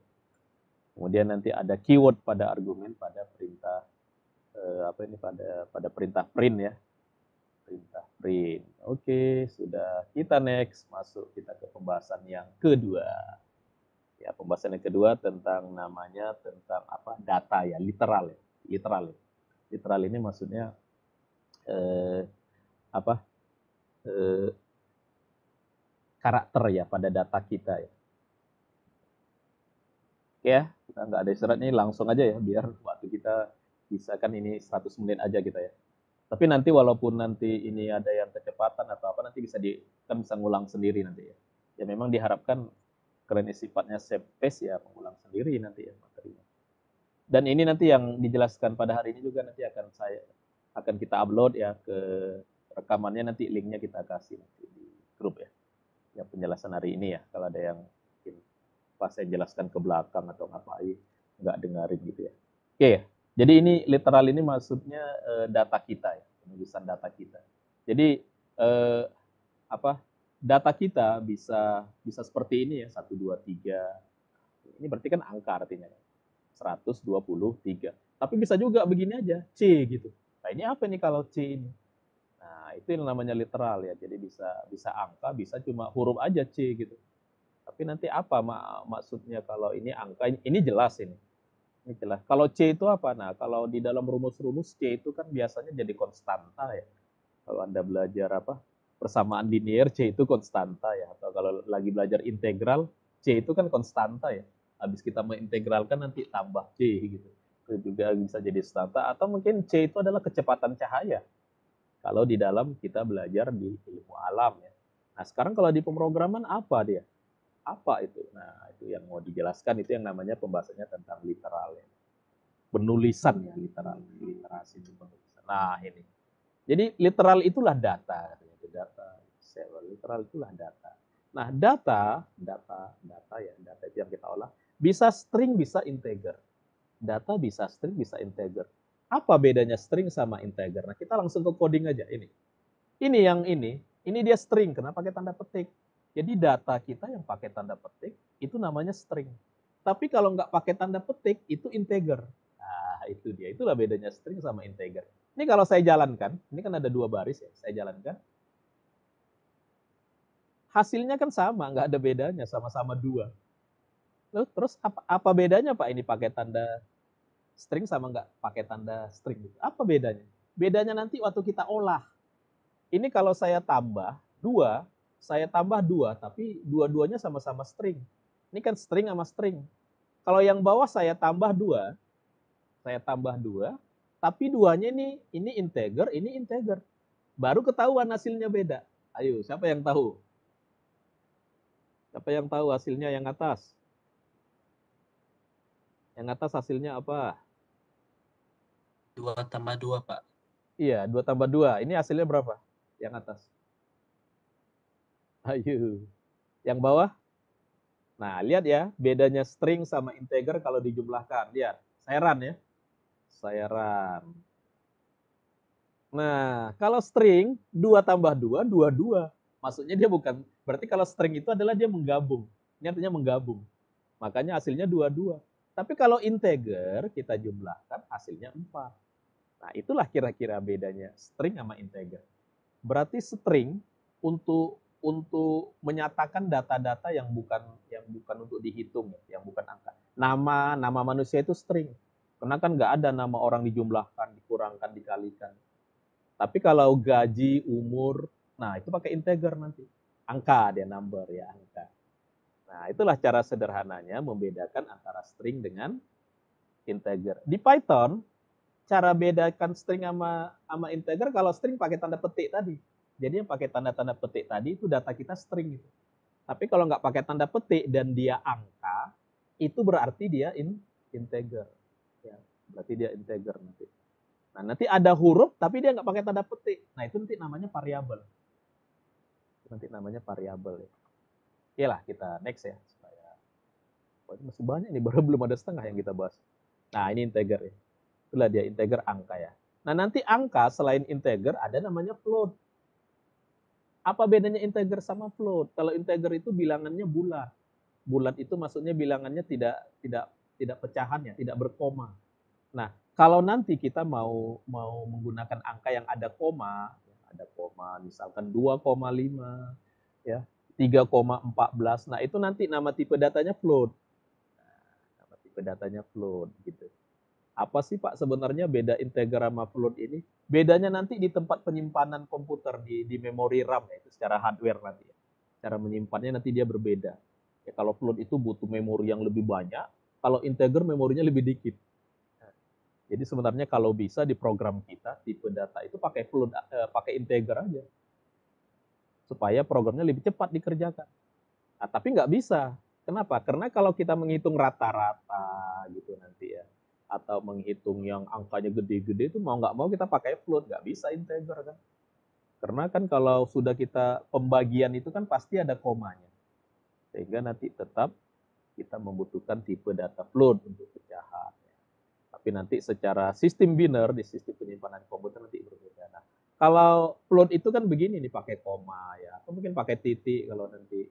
Kemudian nanti ada keyword pada argumen pada perintah pada perintah print ya. Perintah print. Oke, sudah, kita next masuk kita ke pembahasan yang kedua. Ya, pembahasan yang kedua tentang namanya tentang apa? Data ya, literal ya. Literal. Literal ini maksudnya apa? Karakter ya pada data kita ya. Oke ya, kita nggak ada istirahatnya, langsung aja ya biar waktu kita bisa kan ini 100 menit aja kita ya. Tapi nanti walaupun nanti ini ada yang kecepatan atau apa nanti kan bisa ngulang sendiri nanti ya. Ya memang diharapkan karena sifatnya save pace ya mengulang sendiri nanti ya materinya. Dan ini nanti yang dijelaskan pada hari ini juga nanti akan kita upload ya ke rekamannya, nanti linknya kita kasih nanti di grup ya. Yang penjelasan hari ini ya, kalau ada yang mungkin pas saya jelaskan ke belakang atau ngapain nggak dengerin gitu ya. Oke ya. Jadi ini literal ini maksudnya data kita ya, penulisan data kita. Jadi data kita bisa seperti ini ya, 1 2 3. Ini berarti kan angka artinya ya. 123. Tapi bisa juga begini aja, C gitu. Nah, ini apa nih kalau C ini? Nah, itu yang namanya literal ya. Jadi bisa angka, bisa cuma huruf aja C gitu. Tapi nanti apa maksudnya kalau ini angka, ini jelas ini. Ini jelas. Kalau C itu apa? Nah, kalau di dalam rumus-rumus C itu kan biasanya jadi konstanta ya. Kalau Anda belajar persamaan linear, C itu konstanta ya. Atau kalau lagi belajar integral, C itu kan konstanta ya. Habis kita mengintegralkan nanti tambah C gitu. Itu juga bisa jadi konstanta. Atau mungkin C itu adalah kecepatan cahaya. Kalau di dalam kita belajar di ilmu alam ya. Nah, sekarang kalau di pemrograman apa dia? Apa itu? Nah, itu yang mau dijelaskan, itu yang namanya pembahasannya tentang literal ya. Penulisan ya, literal. Literasi itu penulisan. Nah, ini. Jadi literal itulah data. Data. Literal itulah data. Nah, data itu yang kita olah. Bisa string, bisa integer. Data bisa string, bisa integer. Apa bedanya string sama integer? Nah, kita langsung ke coding aja ini. Ini dia string, kenapa pakai tanda petik? Jadi data kita yang pakai tanda petik itu namanya string. Tapi kalau nggak pakai tanda petik itu integer. Nah, itu dia. Itulah bedanya string sama integer. Ini kalau saya jalankan, ini kan ada 2 baris ya, saya jalankan. Hasilnya kan sama, nggak ada bedanya, sama-sama 2. Terus apa bedanya Pak ini pakai tanda string sama nggak pakai tanda string? Apa bedanya? Bedanya nanti waktu kita olah. Ini kalau saya tambah 2, tapi dua-duanya sama-sama string. Ini kan string sama string. Kalau yang bawah saya tambah 2, tapi duanya ini integer, ini integer. Baru ketahuan hasilnya beda. Ayo, siapa yang tahu? Siapa yang tahu hasilnya yang atas? Yang atas hasilnya apa? 2 tambah 2, Pak. Iya, 2 tambah 2. Ini hasilnya berapa? Yang atas. Ayo. Yang bawah? Nah, lihat ya, bedanya string sama integer kalau dijumlahkan. Lihat, saya run ya. Saya run. Nah, kalau string 2 tambah 2, 2. Maksudnya dia bukan, berarti kalau string itu adalah dia menggabung. Ini artinya menggabung. Makanya hasilnya 2. Tapi kalau integer kita jumlahkan hasilnya 4. Nah, itulah kira-kira bedanya string sama integer. Berarti string untuk menyatakan data-data yang bukan untuk dihitung, yang bukan angka. Nama manusia itu string. Karena kan nggak ada nama orang dijumlahkan, dikurangkan, dikalikan. Tapi kalau gaji, umur, nah itu pakai integer nanti. Angka dia, number ya, angka. Nah, itulah cara sederhananya membedakan antara string dengan integer. Di Python, cara bedakan string sama integer, kalau string pakai tanda petik tadi. Jadi yang pakai tanda-tanda petik tadi itu data kita string gitu. Tapi kalau nggak pakai tanda petik dan dia angka, itu berarti dia integer. Ya, berarti dia integer nanti. Nah, nanti ada huruf tapi dia nggak pakai tanda petik. Nah, itu nanti namanya variabel. Nanti namanya variabel ya. Oke lah, kita next ya. Supaya masih banyak nih, baru belum ada setengah yang kita bahas. Nah, ini integer ya. Itulah dia integer angka ya. Nah, nanti angka selain integer ada namanya float. Apa bedanya integer sama float? Kalau integer itu bilangannya bulat. Bulat itu maksudnya bilangannya tidak pecahan ya, tidak berkoma. Nah, kalau nanti kita mau menggunakan angka yang ada koma misalkan 2,5 ya, 3,14. Nah, itu nanti nama tipe datanya float. Nama tipe datanya float gitu. Apa sih Pak sebenarnya beda integer sama float ini? Bedanya nanti di tempat penyimpanan komputer di memori RAM ya, itu secara hardware nanti ya. Cara menyimpannya nanti dia berbeda. Ya, kalau float itu butuh memori yang lebih banyak, kalau integer memorinya lebih dikit. Jadi sebenarnya kalau bisa di program kita tipe data itu pakai float, pakai integer aja, supaya programnya lebih cepat dikerjakan. Nah, tapi nggak bisa. Kenapa? Karena kalau kita menghitung rata-rata gitu nanti ya, atau menghitung yang angkanya gede-gede itu mau nggak mau kita pakai float, nggak bisa integer kan. Karena kan kalau sudah kita pembagian itu kan pasti ada komanya. Sehingga nanti tetap kita membutuhkan tipe data float untuk pecahan. Tapi nanti secara sistem biner di sistem penyimpanan komputer nanti berbeda. Nah, kalau float itu kan begini nih pakai koma ya, atau mungkin pakai titik kalau nanti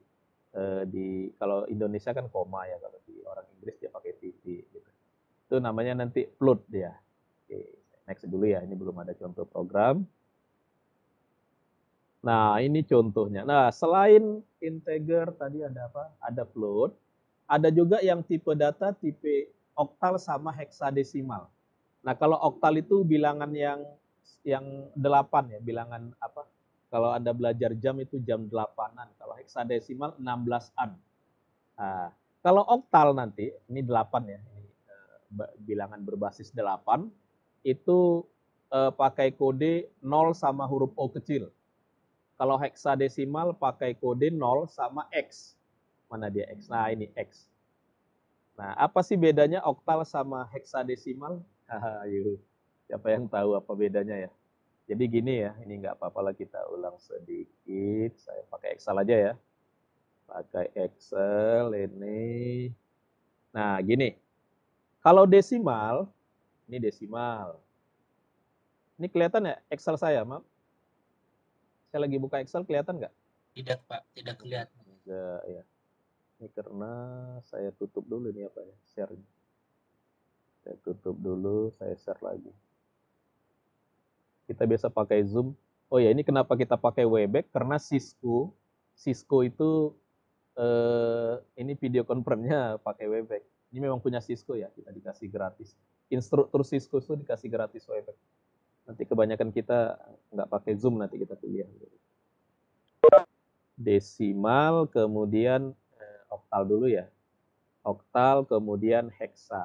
kalau Indonesia kan koma ya, kalau di orang Inggris dia pakai titik gitu. Itu namanya nanti float dia. Oke, next dulu ya, ini belum ada contoh program. Nah, ini contohnya. Nah, selain integer tadi ada apa? Ada float. Ada juga yang tipe data tipe oktal sama heksadesimal. Nah, kalau oktal itu bilangan yang 8 ya, bilangan apa? Kalau Anda belajar jam itu jam 8-an, kalau heksadesimal 16-an. Nah, kalau oktal nanti ini 8 ya, ini bilangan berbasis 8 itu pakai kode 0 sama huruf O kecil. Kalau heksadesimal pakai kode 0 sama X. Mana dia X? Nah, ini X. Nah, apa sih bedanya oktal sama heksadesimal? Yuk, siapa yang tahu apa bedanya ya? Jadi gini ya, ini nggak apa-apa lah kita ulang sedikit. Saya pakai Excel aja ya. Pakai Excel ini. Nah, gini. Kalau desimal, ini desimal. Ini kelihatan ya Excel saya, Maaf? Saya lagi buka Excel, kelihatan nggak? Tidak, Pak. Tidak kelihatan. Enggak ya. Ini karena saya tutup dulu nih apa ya, share-nya. Saya tutup dulu, saya share lagi. Kita biasa pakai Zoom. Oh ya, ini kenapa kita pakai Webex? Karena Cisco itu ini video conference-nya pakai Webex. Ini memang punya Cisco ya, kita dikasih gratis. Instruktur Cisco itu dikasih gratis Webex. Nanti kebanyakan kita nggak pakai Zoom, nanti kita kuliah. Desimal, kemudian oktal dulu ya. Oktal, kemudian heksa.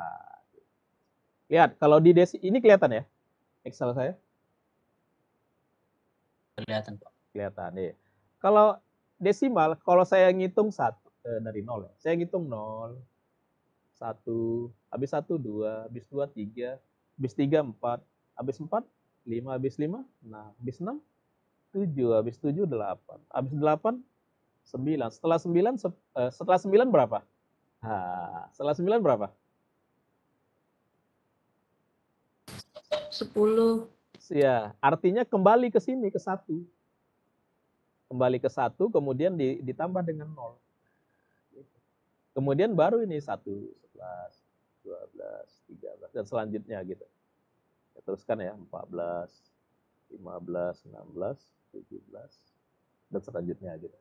Lihat, kalau di ini kelihatan ya, Excel saya? Kelihatan, Pak. Kelihatan ya. Kalau desimal, kalau saya ngitung dari 0 ya. Saya ngitung 0, 1, habis 1, 2, habis 2, 3, habis 3, 4, habis 4, 5, habis 5, 6, habis 6, 7, habis 7, 8, habis 8, 9. Setelah 9 berapa? Setelah 9 berapa? 10. Ya, artinya kembali ke sini, ke 1. Kembali ke 1, kemudian ditambah dengan 0. Kemudian baru ini 1, 11, 12, 13, dan selanjutnya gitu. Ya, teruskan ya, 14, 15, 16, 17, dan selanjutnya gitu.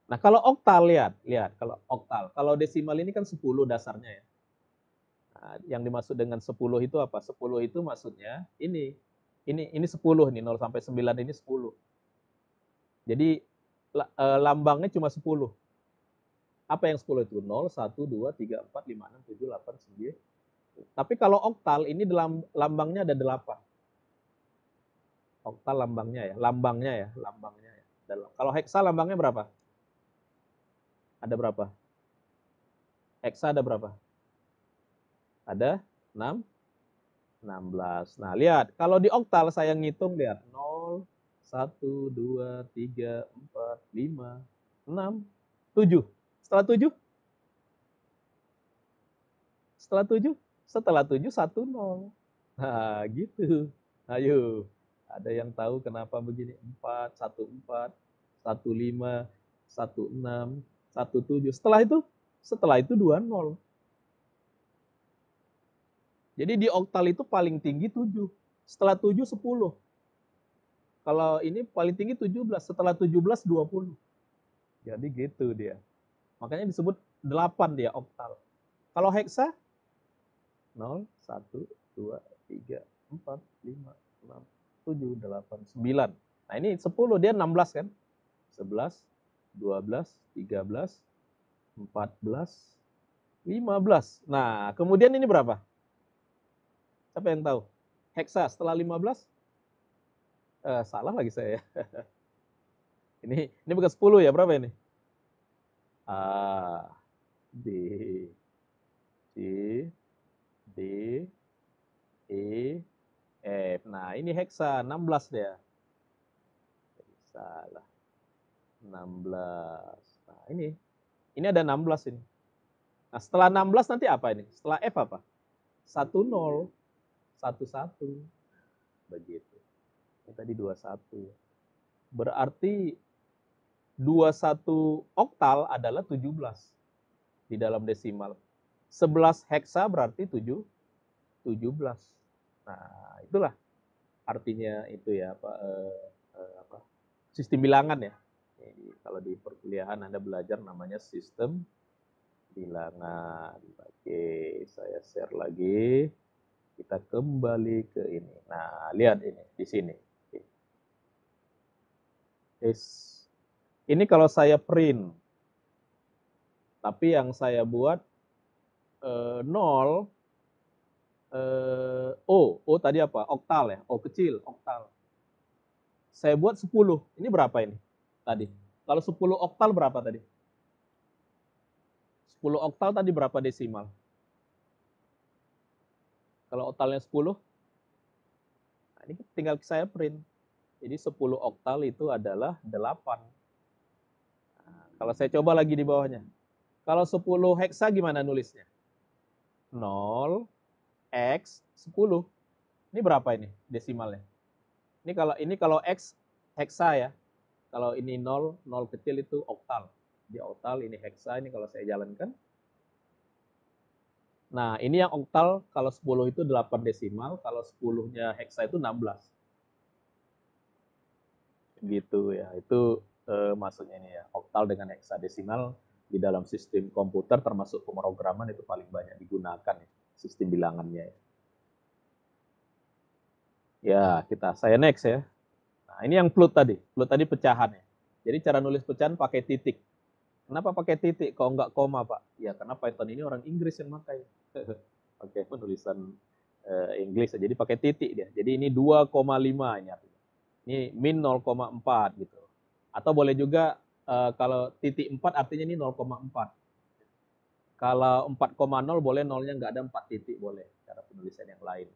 Nah, kalau oktal lihat kalau oktal. Kalau desimal ini kan 10 dasarnya ya. Nah, yang dimaksud dengan 10 itu apa? 10 itu maksudnya ini 10 nih, 0 sampai 9 ini 10. Jadi lambangnya cuma 10. Apa yang 10 itu? 0, 1, 2, 3, 4, 5, 6, 7, 8, 9. Tapi kalau oktal ini lambangnya ada 8. Oktal lambangnya ya. Kalau heksa lambangnya berapa? Ada berapa? Heksa ada berapa? Ada 6, 16. Nah, lihat. Kalau di oktal saya ngitung, lihat. 0, 1, 2, 3, 4, 5, 6, 7. Setelah 7? Setelah 7? Setelah 7, 1, 0. Nah, gitu. Ayo. Ada yang tahu kenapa begini? 4, 1, 4, 1, 5, 1, 6, 1, 7. Setelah itu 2, 0. Jadi di oktal itu paling tinggi 7. Setelah 7, 10. Kalau ini paling tinggi 17. Setelah 17, 20. Jadi gitu dia. Makanya disebut 8 dia oktal. Kalau heksa 0, 1, 2, 3, 4, 5, 6, 7, 8, 9. Nah ini 10, dia 16 kan? 11, 12, 13, 14, 15. Nah kemudian ini berapa? Siapa yang tahu? Heksa setelah 15? Salah lagi saya. Ini bukan 10 ya, berapa ini? A, B, C, D, E, F. Nah, ini heksa 16 dia. Salah. 16. Nah, ini ada 16 ini. Nah, setelah 16 nanti apa ini? Setelah F apa? 10, 11. Begitu. Ini tadi 21. Berarti 21 oktal adalah 17 di dalam desimal. 11 heksa berarti 17. Nah, itulah artinya itu ya, sistem bilangan ya. Jadi, kalau di perkuliahan Anda belajar namanya sistem bilangan. Oke, saya share lagi. Kita kembali ke ini. Nah, lihat ini di sini. Ini kalau saya print, tapi yang saya buat 0, O tadi apa? Oktal ya, O kecil, oktal. Saya buat 10, ini berapa ini tadi? Kalau 10 oktal berapa tadi? 10 oktal tadi berapa desimal? Kalau oktalnya 10, nah ini tinggal saya print. Jadi 10 oktal itu adalah 8. Nah, kalau saya coba lagi di bawahnya. Kalau 10 heksa gimana nulisnya? 0, X, 10. Ini berapa ini desimalnya? Ini kalau X heksa ya. Kalau ini 0, 0 kecil itu oktal. Di oktal ini heksa, ini kalau saya jalankan. Nah, ini yang oktal kalau 10 itu 8 desimal, kalau 10-nya heksa itu 16. Gitu ya. Itu maksudnya ini ya. Oktal dengan heksadesimal di dalam sistem komputer termasuk pemrograman itu paling banyak digunakan ya, sistem bilangannya ya. Ya, saya next ya. Nah, ini yang float tadi. Float tadi pecahan ya. Jadi cara nulis pecahan pakai titik. Kenapa pakai titik? Kalau nggak koma, Pak? Ya, karena Python ini orang Inggris yang pakai. Oke, penulisan Inggris. Jadi pakai titik dia. Jadi ini 2,5 ini artinya. Ini min 0,4 gitu. Atau boleh juga kalau titik 4 artinya ini 0,4. Kalau 4,0 boleh nolnya nggak ada 4 titik boleh. Cara penulisan yang lain.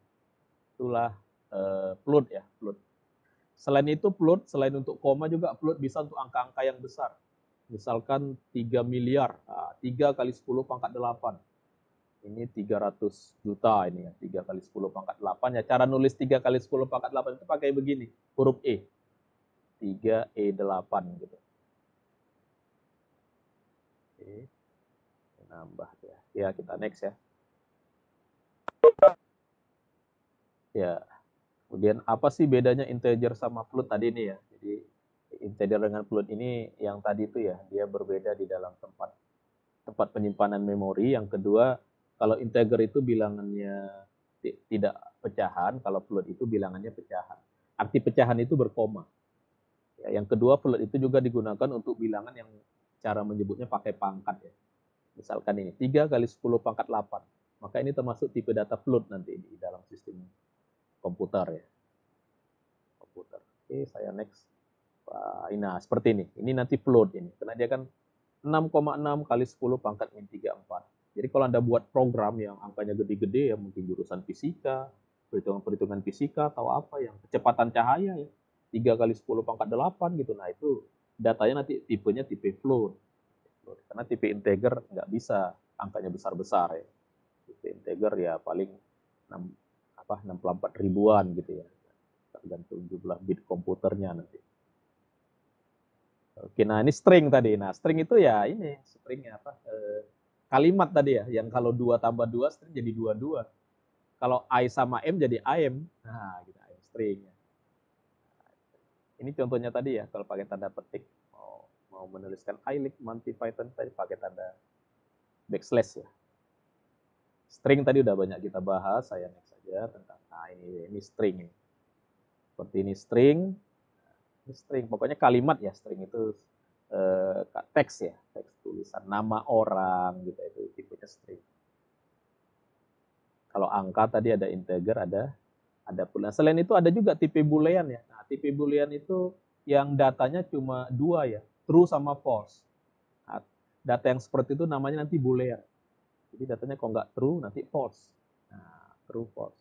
Itulah float ya, float. Selain itu float, selain untuk koma juga float bisa untuk angka-angka yang besar. Misalkan 3 miliar, 3 kali 10 pangkat 8. Ini 300 juta ini ya, 3 kali 10 pangkat 8. Ya, cara nulis 3 kali 10 pangkat 8 itu pakai begini, huruf E. 3E8 gitu. Oke, nambah ya. Ya, kita next ya. Ya, kemudian apa sih bedanya integer sama float tadi ini ya? Jadi integer dengan float ini yang tadi itu ya, dia berbeda di dalam tempat penyimpanan memori. Yang kedua, kalau integer itu bilangannya tidak pecahan, kalau float itu bilangannya pecahan. Arti pecahan itu berkoma. Ya, yang kedua, float itu juga digunakan untuk bilangan yang cara menyebutnya pakai pangkat ya. Misalkan ini 3 kali 10 pangkat 8. Maka ini termasuk tipe data float nanti di dalam sistem komputer ya. Komputer. Oke, saya next. Nah, seperti ini. Ini nanti float ini. Karena dia kan 6,6 kali 10 pangkat min 34. Jadi kalau Anda buat program yang angkanya gede-gede, ya mungkin jurusan fisika, perhitungan-perhitungan fisika atau apa yang kecepatan cahaya ya 3 kali 10 pangkat 8 gitu. Nah itu datanya nanti tipenya tipe float. Karena tipe integer nggak bisa angkanya besar-besar ya. Tipe integer ya paling 64 ribuan gitu ya. Tergantung jumlah bit komputernya nanti. Oke, nah ini string tadi. Nah string itu ya ini stringnya apa? Kalimat tadi ya, yang kalau 2 tambah 2 string jadi 22. Kalau I sama M jadi IM. Nah, gitu IM string. Ini contohnya tadi ya, kalau pakai tanda petik mau menuliskan I like Monty Python tadi pakai tanda backslash ya. String tadi udah banyak kita bahas, saya next saja tentang ini string. Seperti ini string. Ini string, pokoknya kalimat ya, string itu teks ya, teks tulisan nama orang gitu, itu tipenya string. Kalau angka tadi ada integer, ada boolean. Selain itu ada juga tipe boolean ya. Nah, tipe boolean itu yang datanya cuma 2 ya, true sama false. Nah, data yang seperti itu namanya nanti boolean. Jadi datanya kalau nggak true nanti false. Nah, true false.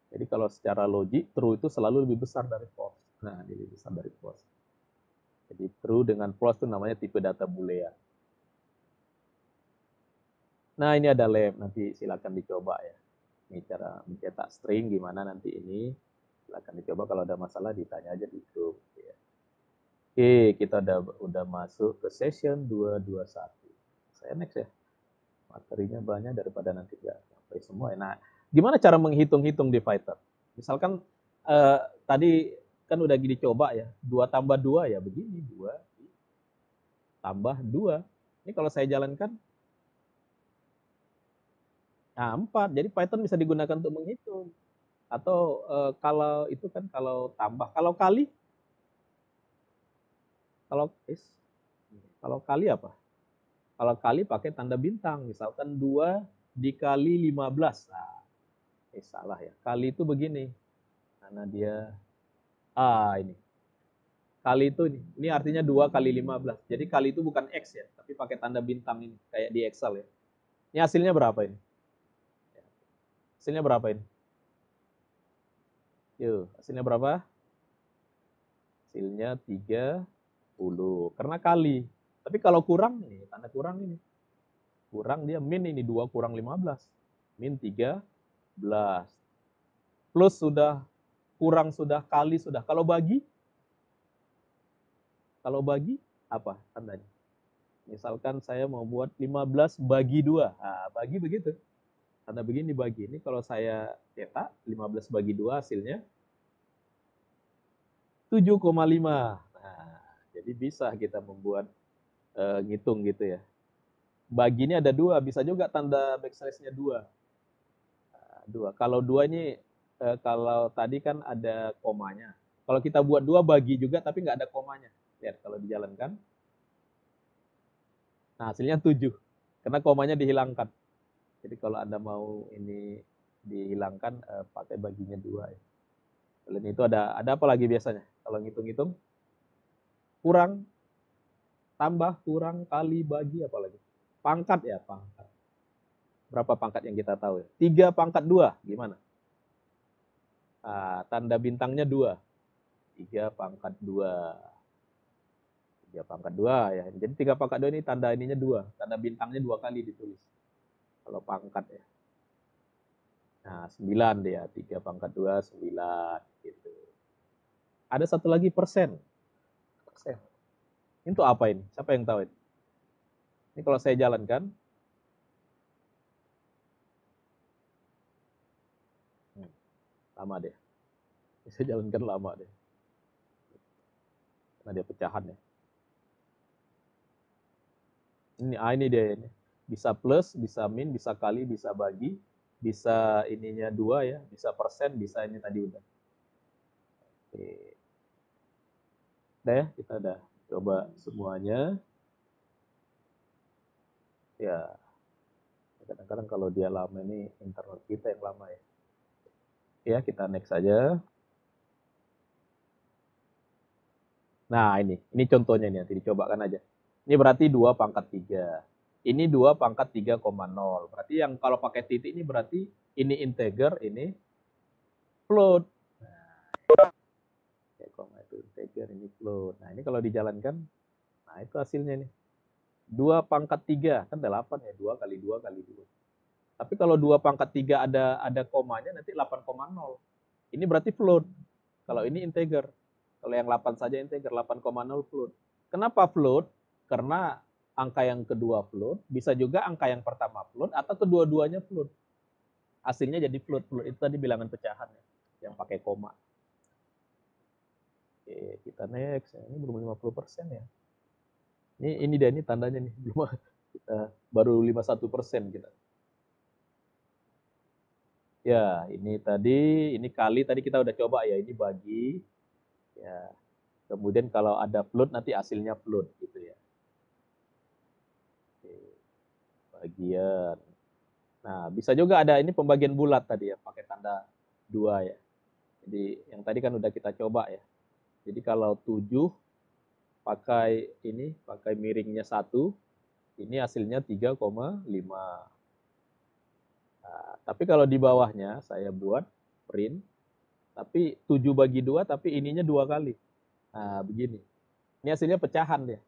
Jadi kalau secara logik true itu selalu lebih besar dari false. Nah, ini lebih besar dari false. Jadi true dengan false itu namanya tipe data boolean. Nah, ini ada lab, nanti silakan dicoba ya. Ini cara mencetak string gimana nanti ini. Silakan dicoba, kalau ada masalah ditanya aja di grup ya. Oke, kita udah masuk ke session 221. Saya next ya. Materinya banyak daripada nanti nggak sampai semua. Nah, gimana cara menghitung-hitung di Python? Misalkan tadi kan udah dicoba ya, 2 tambah 2 ya begini, 2 tambah 2. Ini kalau saya jalankan, nah 4. Jadi Python bisa digunakan untuk menghitung. Atau kalau itu kan kalau tambah, kalau kali apa? Kalau kali pakai tanda bintang, misalkan 2 dikali 15. Nah, salah ya. Kali itu begini. Karena dia ini. Kali itu ini artinya 2 kali 15. Jadi kali itu bukan X ya, tapi pakai tanda bintang ini kayak di Excel ya. Ini hasilnya berapa ini? Hasilnya berapa ini? Yuk, hasilnya berapa? Hasilnya 30. Karena kali. Tapi kalau kurang nih, tanda kurang ini. Kurang dia min ini 2 kurang 15. Min 13. Plus sudah, kurang sudah, kali sudah. Kalau bagi apa tandanya? Misalkan saya mau buat 15 bagi 2. Nah, bagi begitu. Tanda begini bagi. Ini kalau saya cetak 15 bagi 2 hasilnya 7,5. Nah, jadi bisa kita membuat ngitung gitu ya. Bagi ini ada 2, bisa juga tanda backslash-nya 2. 2. Kalau 2 ini kalau tadi kan ada komanya. Kalau kita buat 2 bagi juga tapi nggak ada komanya. Lihat kalau dijalankan. Nah, hasilnya 7. Karena komanya dihilangkan. Jadi kalau Anda mau ini dihilangkan pakai baginya 2 ya. Selain itu ada apa lagi biasanya? Kalau ngitung-ngitung kurang, tambah, kurang, kali, bagi, apa lagi? Pangkat ya, pangkat. Berapa pangkat yang kita tahu ya? 3 pangkat 2, gimana? Tanda bintangnya 2. 3 pangkat 2. 3 pangkat 2 ya. Jadi 3 pangkat 2 ini tanda ininya 2. Tanda bintangnya 2 kali ditulis. Kalau pangkat ya. Nah, 9 dia. 3 pangkat 2, 9. Gitu. Ada satu lagi persen. Persen. Itu apa ini? Siapa yang tahu ini? Ini kalau saya jalankan. Lama deh. Saya jalankan lama deh. Karena dia pecahan ya. Ini dia ini. Bisa plus, bisa min, bisa kali, bisa bagi, bisa ininya 2 ya, bisa persen, bisa ini tadi udah. Oke. Udah ya, kita udah coba semuanya. Ya, kadang-kadang kalau dia lama ini internet kita yang lama ya. Ya, kita next aja. Nah, ini contohnya nih, nanti dicobakan aja. Ini berarti 2 pangkat 3. Ini 2 pangkat 3,0. Berarti yang kalau pakai titik ini berarti ini integer, ini float. Nah, itu integer, ini float. Nah, ini kalau dijalankan, nah itu hasilnya nih. 2 pangkat 3, kan 8 ya, 2 kali 2 kali 2. Tapi kalau 2 pangkat 3 ada komanya, nanti 8,0. Ini berarti float. Kalau ini integer. Kalau yang 8 saja integer, 8,0 float. Kenapa float? Karena angka yang kedua float, bisa juga angka yang pertama float, atau kedua-duanya float. Hasilnya jadi float. Float itu tadi bilangan pecahan ya, yang pakai koma. Oke, kita next. Ini belum 50% ya. Ini dia, ini tandanya nih. Belum, kita baru 51% kita. Ya, ini tadi, ini kali tadi kita udah coba ya, ini bagi. Ya. Kemudian kalau ada float nanti hasilnya float gitu ya. Oke. Bagian. Nah, bisa juga ada ini pembagian bulat tadi ya, pakai tanda 2 ya. Jadi yang tadi kan udah kita coba ya. Jadi kalau 7 pakai ini, pakai miringnya 1, ini hasilnya 3,5. Nah, tapi kalau di bawahnya saya buat print, tapi 7 bagi 2, tapi ininya 2 kali. Nah, begini. Ini hasilnya pecahan ya.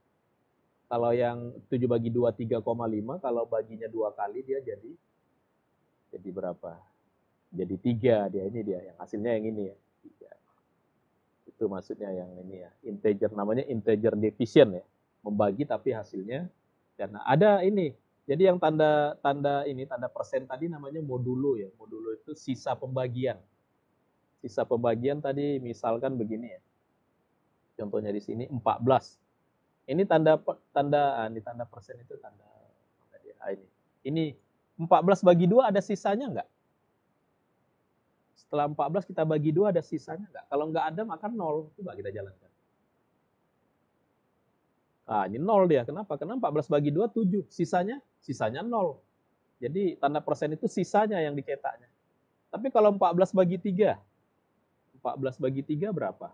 Kalau yang 7 bagi 2, 3,5, kalau baginya 2 kali dia jadi berapa? Jadi 3 dia, ini dia. Yang hasilnya yang ini ya, 3. Itu maksudnya yang ini ya, integer, namanya integer division ya. Membagi tapi hasilnya, karena ada ini. Jadi yang tanda persen tadi namanya modulo ya. Modulo itu sisa pembagian. Sisa pembagian tadi misalkan begini ya. Contohnya di sini 14. Ini tanda persen itu tanda ini. Ini 14 bagi 2 ada sisanya enggak? Setelah 14 kita bagi 2 ada sisanya enggak? Kalau enggak ada maka 0. Coba kita jalankan. Nah, ini 0 dia. Kenapa? Karena 14 bagi 2 7. Sisanya 0. Jadi tanda persen itu sisanya yang dicetaknya. Tapi kalau 14 bagi 3, 14 bagi 3 berapa?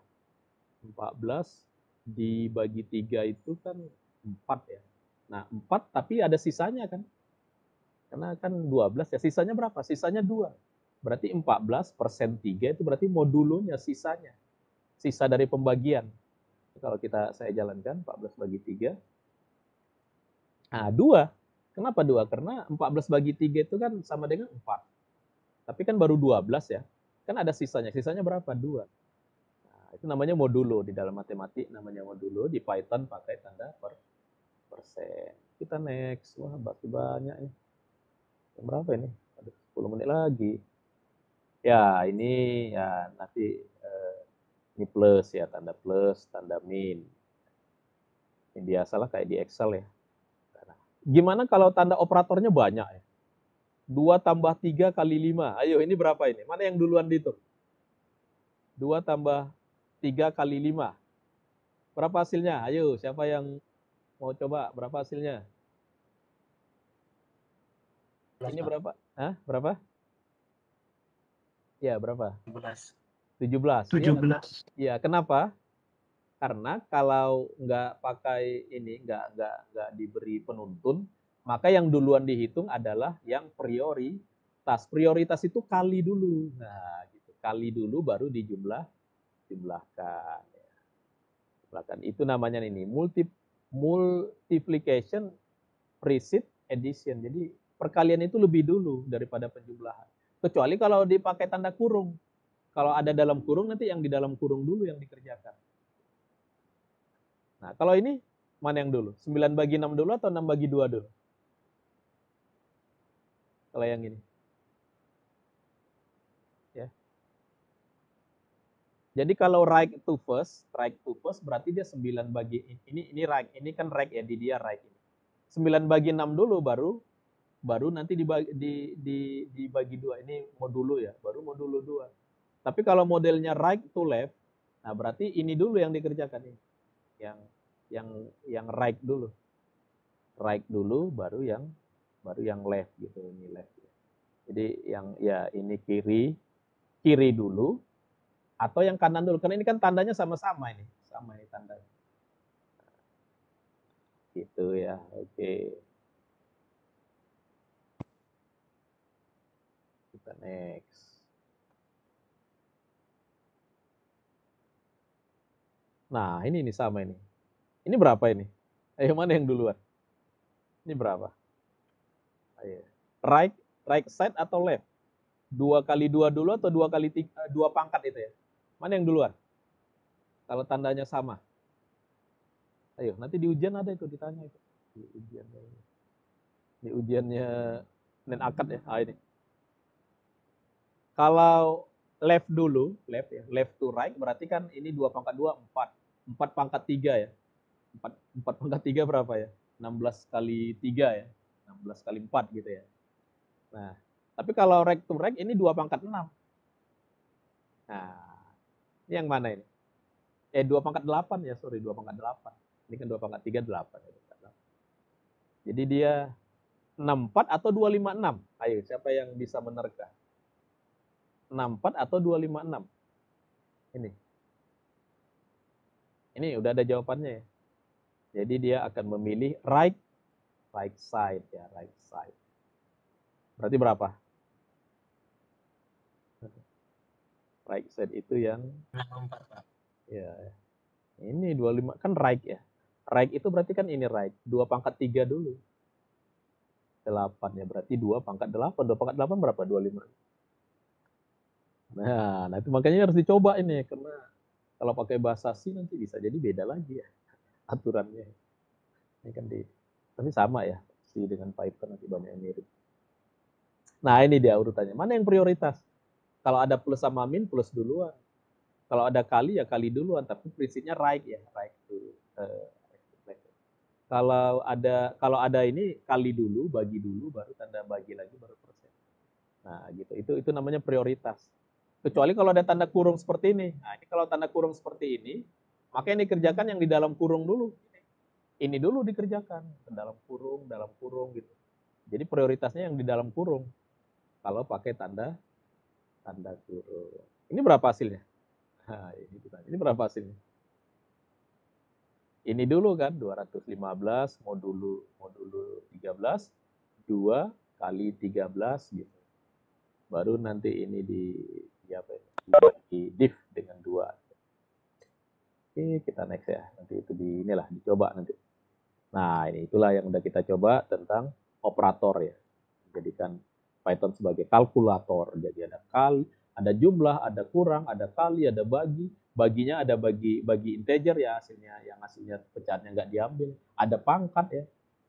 14 dibagi 3 itu kan 4 ya. Nah, 4 tapi ada sisanya kan. Karena kan 12 ya, sisanya berapa? Sisanya 2. Berarti 14 persen 3 itu berarti modulonya, sisanya. Sisa dari pembagian. Kalau saya jalankan 14 bagi 3. Nah, 2. Kenapa 2? Karena 14 bagi 3 itu kan sama dengan 4. Tapi kan baru 12 ya. Kan ada sisanya. Sisanya berapa? 2. Nah, itu namanya modulo. Di dalam matematik namanya modulo. Di Python pakai tanda persen. Kita next. Wah, banyak nih. Jam berapa ini? Ada 10 menit lagi. Ya, ini ya nanti ini plus ya, tanda plus, tanda min. Ini biasalah kayak di Excel ya. Gimana kalau tanda operatornya banyak ya? 2 tambah 3 kali 5. Ayo, ini berapa ini? Mana yang duluan dihitung? 2 tambah 3 kali 5. Berapa hasilnya? Ayo, siapa yang mau coba? Berapa hasilnya? Ini berapa? Hah? Berapa? Ya, berapa? 17. 17. 17. Iya, kenapa? Karena kalau nggak pakai ini, nggak diberi penuntun, maka yang duluan dihitung adalah yang prioritas. Prioritas itu kali dulu. Nah, gitu. Kali dulu baru jumlahkan. Jumlahkan. Itu namanya ini multiplication precede addition. Jadi perkalian itu lebih dulu daripada penjumlahan. Kecuali kalau dipakai tanda kurung. Kalau ada dalam kurung, nanti yang di dalam kurung dulu yang dikerjakan. Nah, kalau ini mana yang dulu? 9 bagi 6 dulu atau 6 bagi 2 dulu? Kalau yang ini. Ya. Jadi kalau right to first berarti dia 9 bagi ini right. Ini kan right ya, di dia right ini. 9 bagi 6 dulu baru nanti dibagi 2. Ini modulo ya, baru modulo 2. Tapi kalau modelnya right to left, nah berarti ini dulu yang dikerjakan ini. Yang right dulu. Right dulu baru yang left gitu, ini left. Jadi yang ya ini kiri dulu atau yang kanan dulu, karena ini kan tandanya sama-sama ini tandanya. Gitu ya. Oke. next. Nah, ini nih sama ini. Ini berapa ini? Ayo, mana yang duluan? Ini berapa? Ayo. Right side atau left? 2 kali 2 dulu atau 2 kali 3, 2 pangkat itu ya? Mana yang duluan? Kalau tandanya sama. Ayo, nanti di ujian ada itu ditanya itu. Di ujiannya Nen akad ya. Ini. Kalau left dulu, left ya, left to right berarti kan ini 2 pangkat 2 4. 4 pangkat 3 ya. 4 pangkat 3 berapa ya? 16 kali 3 ya. 16 kali 4 gitu ya. Nah, tapi kalau right to right ini 2 pangkat 6. Nah, ini yang mana ini? 2 pangkat 8 ya, sorry, 2 pangkat 8. Ini kan 2 pangkat 3, 8. Jadi dia 64 atau 256? Ayo, siapa yang bisa menerka? 64 atau 256? Ini. Ini udah ada jawabannya ya. Jadi dia akan memilih right side ya, right side. Berarti berapa? Right side itu yang 64, Pak. ya. Ini 25 kan right ya. Right itu berarti kan ini right. 2 pangkat 3 dulu. 8 ya, berarti 2 pangkat 8. 2 pangkat 8 berapa? 25. Nah, itu makanya harus dicoba ini karena kalau pakai bahasa C nanti bisa jadi beda lagi ya aturannya. Ini kan tapi sama ya, C dengan Python nanti banyak yang mirip. Nah, ini dia urutannya. Mana yang prioritas? Kalau ada plus sama min, plus duluan. Kalau ada kali ya kali duluan, tapi prinsipnya right ya, right to kalau ada ini kali dulu, bagi dulu, baru tanda bagi lagi, baru persen. Nah, gitu. Itu namanya prioritas. Kecuali kalau ada tanda kurung seperti ini. Nah, ini kalau tanda kurung seperti ini, maka yang dikerjakan yang di dalam kurung dulu. Ini dulu dikerjakan, dalam kurung gitu. Jadi prioritasnya yang di dalam kurung. Kalau pakai tanda kurung. Ini berapa hasilnya? Nah, ini berapa hasilnya? Ini dulu kan 215 modulu 13 2 kali 13 gitu. Baru nanti ini di div dengan 2. Oke, kita next ya. Nanti itu dicoba nanti. Nah, ini itulah yang udah kita coba tentang operator ya. Jadikan Python sebagai kalkulator. Jadi ada kali, ada jumlah, ada kurang, ada kali, ada bagi. Baginya ada bagi integer ya hasilnya, yang hasilnya pecahannya nggak diambil. Ada pangkat ya.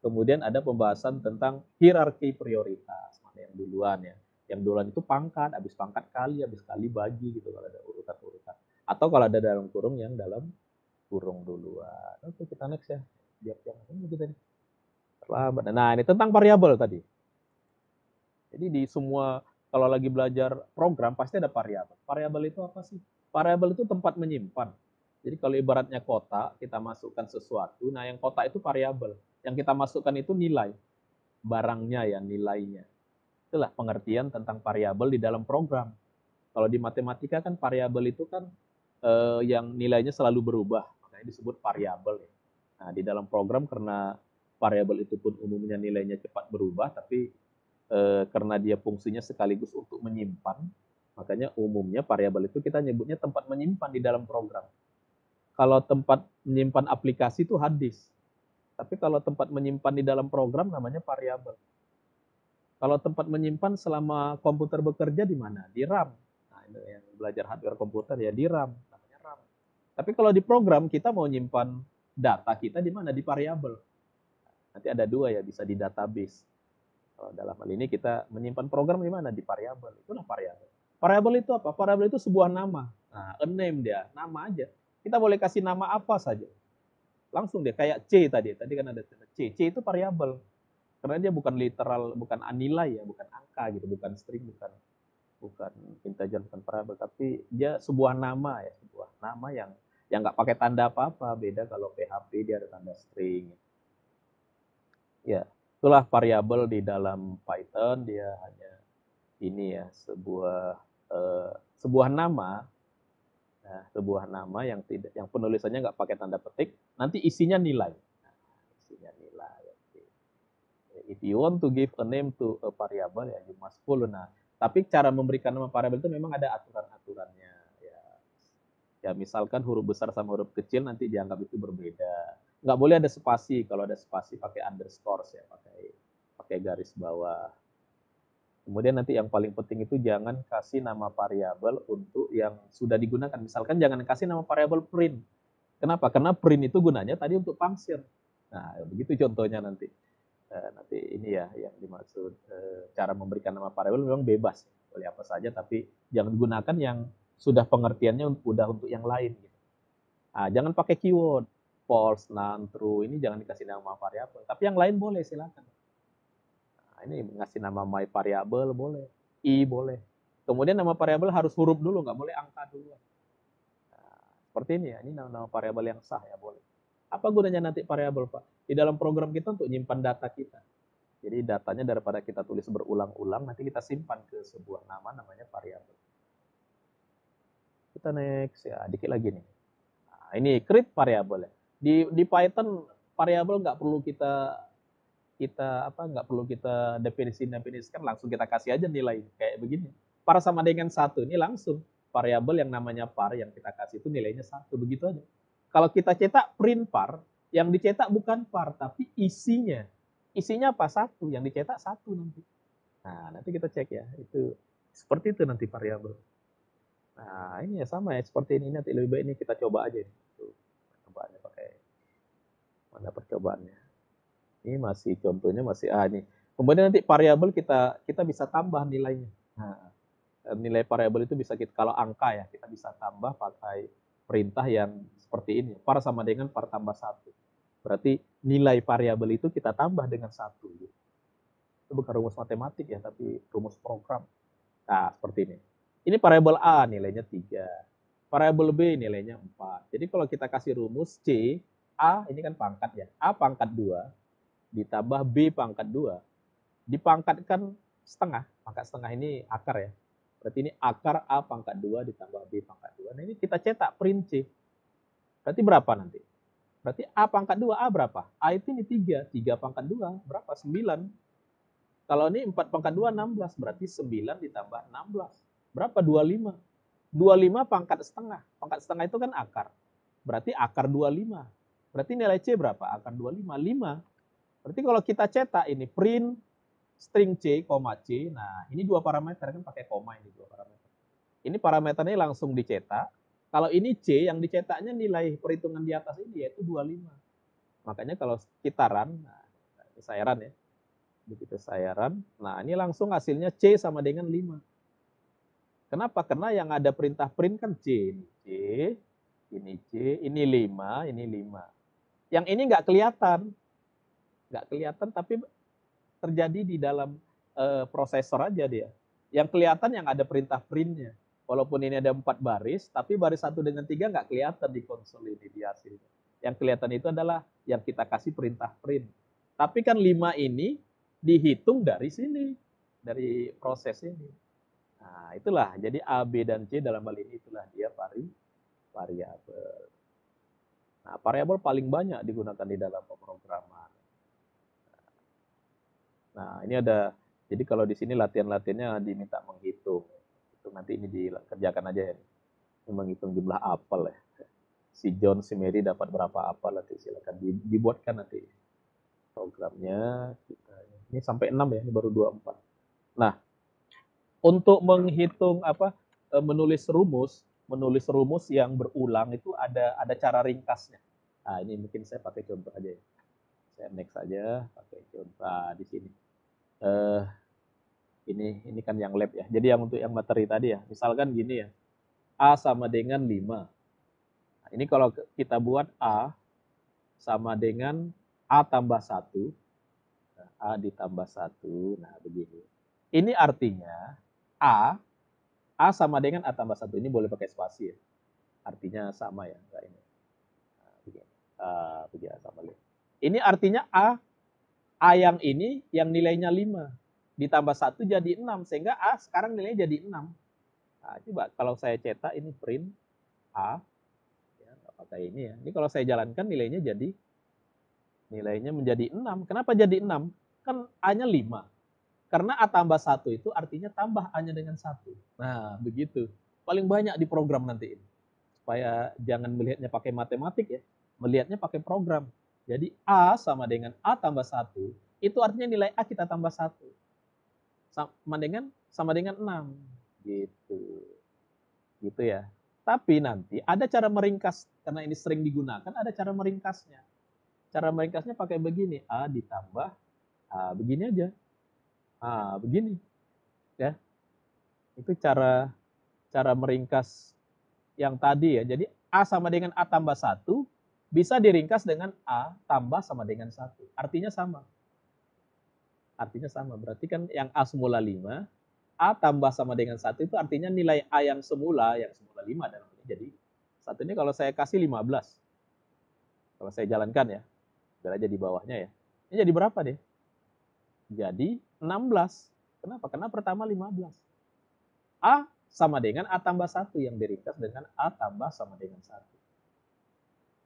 Kemudian ada pembahasan tentang hierarki prioritas. Mana yang duluan ya. Yang duluan itu pangkat, habis pangkat kali, habis kali bagi gitu kalau ada urutan-urutan. Atau kalau ada dalam kurung yang dalam kurung duluan. Oke, kita next ya. Biar jangan ini kita nih. Terlambat. Nah, ini tentang variabel tadi. Jadi di semua kalau lagi belajar program pasti ada variabel. Variabel itu apa sih? Variabel itu tempat menyimpan. Jadi kalau ibaratnya kota, kita masukkan sesuatu, nah yang kota itu variabel. Yang kita masukkan itu nilai. Barangnya ya, nilainya. Itulah pengertian tentang variabel di dalam program. Kalau di matematika kan variabel itu kan yang nilainya selalu berubah, makanya disebut variabel. Nah, di dalam program karena variabel itu pun umumnya nilainya cepat berubah, tapi karena dia fungsinya sekaligus untuk menyimpan, makanya umumnya variabel itu kita nyebutnya tempat menyimpan di dalam program. Kalau tempat menyimpan aplikasi itu hard disk. Tapi kalau tempat menyimpan di dalam program namanya variabel. Kalau tempat menyimpan selama komputer bekerja di mana? Di RAM. Nah, ini yang belajar hardware komputer ya di RAM, namanya RAM. Tapi kalau di program kita mau nyimpan data kita di mana? Di variabel. Nanti ada 2 ya, bisa di database. Kalau dalam hal ini kita menyimpan program di mana? Di variabel. Itulah variabel. Variabel itu apa? Variabel itu sebuah nama. Nah, a name dia, nama aja. Kita boleh kasih nama apa saja. Langsung deh, kayak C tadi. Tadi kan ada C. C itu variabel. Karena dia bukan literal, bukan nilai ya, bukan angka gitu, bukan string, bukan integer, bukan variabel, tapi dia sebuah nama ya, sebuah nama yang nggak pakai tanda apa-apa. Beda kalau PHP dia ada tanda string. Ya, itulah variabel di dalam Python, dia hanya ini ya, sebuah nama. Nah, sebuah nama yang penulisannya nggak pakai tanda petik, nanti isinya nilai. Isinya nilai. If you want to give a name to a variable, ya you must follow. Nah, Tapi cara memberikan nama variabel itu memang ada aturan-aturannya. Ya misalkan huruf besar sama huruf kecil nanti dianggap itu berbeda. Nggak boleh ada spasi. Kalau ada spasi pakai underscore ya, pakai garis bawah. Kemudian nanti yang paling penting itu jangan kasih nama variabel untuk yang sudah digunakan. Misalkan jangan kasih nama variabel print. Kenapa? Karena print itu gunanya tadi untuk function. Nah, begitu contohnya nanti. Nanti ini ya yang dimaksud cara memberikan nama variabel memang bebas. Boleh apa saja, tapi jangan gunakan yang sudah pengertiannya udah untuk yang lain. Gitu. Nah, jangan pakai keyword. False, none, true. Ini jangan dikasih nama variabel. Tapi yang lain boleh, silakan. Nah, ini ngasih nama my variable boleh. I boleh. Kemudian nama variabel harus huruf dulu, nggak boleh angka dulu. Nah, seperti ini ya, ini nama variabel yang sah ya boleh. Apa gunanya nanti variabel, Pak? Di dalam program kita untuk nyimpan data kita. Jadi datanya daripada kita tulis berulang-ulang, nanti kita simpan ke sebuah nama namanya variabel. Kita next ya, dikit lagi nih. Nah, ini create variabel ya. Di Python variabel nggak perlu nggak perlu kita definisikan, langsung kita kasih aja nilai kayak begini. Par sama dengan 1 ini langsung variabel yang namanya par yang kita kasih itu nilainya 1, begitu aja. Kalau kita cetak print par, yang dicetak bukan par tapi isinya. Isinya apa? 1, yang dicetak 1 nanti. Nah, nanti kita cek ya, itu seperti itu nanti variabel. Nah, ini ya sama ya seperti ini, nanti lebih baik ini kita coba aja nih. Tuh, cobaannya pakai mana percobaannya. Ini masih contohnya masih ini. Kemudian nanti variabel kita bisa tambah nilainya. Nah, nilai variabel itu bisa kita kalau angka ya kita bisa tambah pakai perintah yang seperti ini. Par sama dengan par tambah 1. Berarti nilai variabel itu kita tambah dengan 1. Itu bukan rumus matematik ya, tapi rumus program. Nah, seperti ini. Ini variabel A nilainya 3. Variabel B nilainya 4. Jadi kalau kita kasih rumus C, A ini kan pangkat ya. A pangkat 2 ditambah B pangkat 2, dipangkatkan setengah. Pangkat setengah ini akar ya. Berarti ini akar A pangkat 2 ditambah B pangkat 2. Nah ini kita cetak print C. Berarti berapa nanti? Berarti A pangkat 2, A berapa? A itu ini 3. 3 pangkat 2, berapa? 9. Kalau ini 4 pangkat 2, 16. Berarti 9 ditambah 16. Berapa? 25. 25 pangkat setengah. Pangkat setengah itu kan akar. Berarti akar 25. Berarti nilai C berapa? Akar 25. 5. Berarti kalau kita cetak ini print string C, C, nah ini 2 parameter kan pakai koma ini 2 parameter. Ini parameternya langsung dicetak. Kalau ini C yang dicetaknya nilai perhitungan di atas ini yaitu 25. Makanya kalau kita run, nah ini saya run ya. Begitu saya run, nah ini langsung hasilnya C sama dengan 5. Kenapa? Karena yang ada perintah print kan C, ini C, ini 5, ini 5. Yang ini nggak kelihatan tapi terjadi di dalam prosesor aja dia. Yang kelihatan yang ada perintah printnya. Walaupun ini ada 4 baris, tapi baris 1 dengan 3 nggak kelihatan di konsol ini di hasilnya. Yang kelihatan itu adalah yang kita kasih perintah print. Tapi kan 5 ini dihitung dari sini, dari proses ini. Nah, itulah. Jadi A, B, dan C dalam hal ini itulah dia variabel. Nah, variabel paling banyak digunakan di dalam pemrograman. Nah, ini ada, jadi kalau di sini latihan-latihannya diminta menghitung. Itu nanti ini dikerjakan aja ya. Ini menghitung jumlah apel ya. Si John, si Mary dapat berapa apel nanti silakan dibuatkan nanti programnya. Ini sampai 6 ya, ini baru 24. Nah, untuk menghitung menulis rumus yang berulang itu ada cara ringkasnya. Nah, ini mungkin saya pakai contoh aja ya. Saya next aja pakai contoh di sini. Ini kan yang lab ya. Jadi yang untuk yang materi tadi ya. Misalkan gini ya. A sama dengan 5. Nah, ini kalau kita buat A sama dengan A tambah 1. Nah, A ditambah 1. Nah, begini. Ini artinya A sama dengan A tambah 1. Ini boleh pakai spasi ya. Artinya sama ya. Enggak ini. Nah, begini. Begini sama lihat. Ini artinya A yang ini yang nilainya 5. Ditambah 1 jadi 6. Sehingga A sekarang nilainya jadi 6. Nah, coba kalau saya cetak ini print A. Ya, nggak pakai ini ya. Ini kalau saya jalankan nilainya menjadi 6. Kenapa jadi 6? Kan A-nya 5. Karena A tambah 1 itu artinya tambah A-nya dengan 1. Nah, begitu. Paling banyak di program nanti ini. Supaya jangan melihatnya pakai matematik ya, melihatnya pakai program. Jadi A sama dengan A tambah 1, itu artinya nilai A kita tambah 1. Sama dengan 6. Gitu. Gitu ya. Tapi nanti ada cara meringkas, karena ini sering digunakan, ada cara meringkasnya. Cara meringkasnya pakai begini, A ditambah A begini aja. A begini. Ya. Itu cara meringkas yang tadi ya. Jadi A sama dengan A tambah 1 bisa diringkas dengan A tambah sama dengan 1. Artinya sama. Artinya sama. Berarti kan yang A semula 5, A tambah sama dengan 1 itu artinya nilai A yang semula 5 dalam ini. Jadi satu ini kalau saya kasih 15. Kalau saya jalankan ya, biar aja di bawahnya ya. Ini jadi berapa deh? Jadi 16. Kenapa? Karena pertama 15. A sama dengan A tambah 1 yang diringkas dengan A tambah sama dengan 1.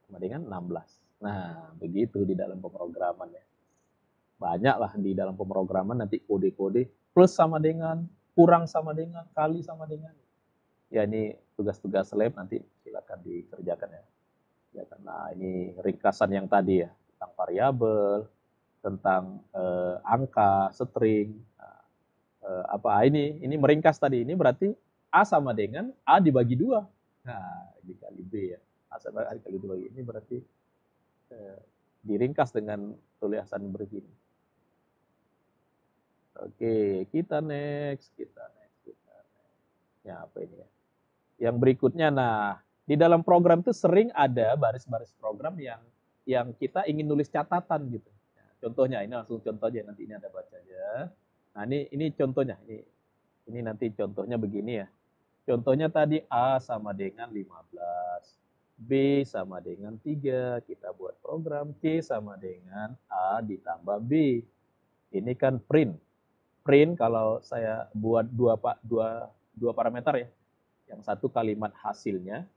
Sama dengan 16. Nah, begitu di dalam pemrograman ya. Banyak lah di dalam pemrograman nanti kode-kode plus sama dengan, kurang sama dengan, kali sama dengan. Ya ini tugas-tugas lab nanti silakan dikerjakan ya. Ya karena ini ringkasan yang tadi ya, tentang variabel, tentang angka, string. Ini meringkas tadi, ini berarti A sama dengan A dibagi 2. Nah, dikali B ya. A sama A dikali 2 ini berarti diringkas dengan tulisan begini. Oke, kita next. Ya, apa ini ya? Yang berikutnya, nah, di dalam program itu sering ada baris-baris program yang kita ingin nulis catatan gitu. Nah, contohnya, ini langsung contoh aja, nanti ini ada baca aja. Nah, ini contohnya, ini nanti contohnya begini ya. Contohnya tadi A sama dengan 15, B sama dengan 3, kita buat program C sama dengan A ditambah B. Ini kan print. Print kalau saya buat dua parameter ya. Yang satu kalimat hasilnya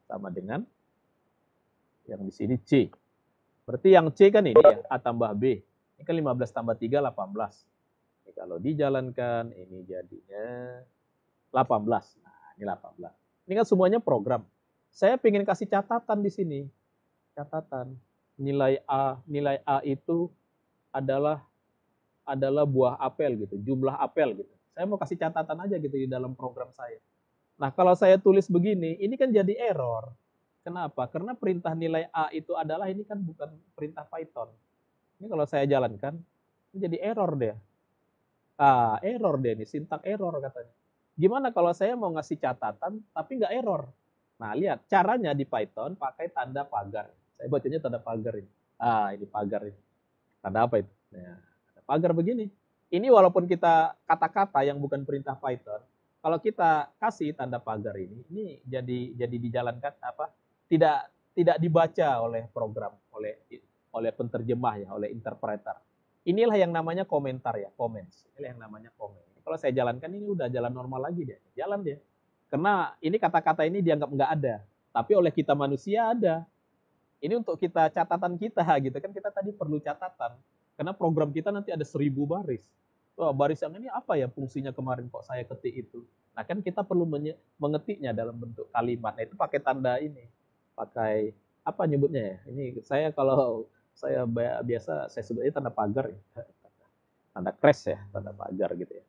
sama dengan yang di sini C. Berarti yang C kan ini ya, A tambah B. Ini kan 15 tambah 3, 18. Ini kalau dijalankan, ini jadinya 18. Nah, ini 18. Ini kan semuanya program. Saya ingin kasih catatan di sini. Catatan. Nilai A itu adalah buah apel gitu, jumlah apel gitu. Saya mau kasih catatan aja gitu di dalam program saya. Nah, kalau saya tulis begini, ini kan jadi error. Kenapa? Karena perintah nilai A itu adalah ini kan bukan perintah Python. Ini kalau saya jalankan, ini jadi error deh. Error deh ini, sintak error katanya. Gimana kalau saya mau ngasih catatan tapi nggak error? Nah, lihat caranya di Python pakai tanda pagar. Saya bacanya tanda pagar ini. Ini pagar ini. Tanda apa itu? Nah, tanda pagar begini. Ini walaupun kita kata-kata yang bukan perintah Python, kalau kita kasih tanda pagar ini jadi dijalankan apa? Tidak dibaca oleh program, oleh penterjemah ya, oleh interpreter. Inilah yang namanya komentar ya, comments. Inilah yang namanya komen. Kalau saya jalankan ini udah jalan normal lagi dia, jalan dia. Karena ini kata-kata ini dianggap nggak ada, tapi oleh kita manusia ada. Ini untuk kita catatan kita gitu kan, kita tadi perlu catatan. Karena program kita nanti ada 1000 baris. Wah, baris yang ini apa ya fungsinya kemarin kok saya ketik itu. Nah kan kita perlu mengetiknya dalam bentuk kalimat. Nah itu pakai tanda ini. Pakai apa nyebutnya ya? Ini saya kalau saya biasa saya sebutnya tanda pagar ya. Tanda crash ya, tanda pagar gitu ya.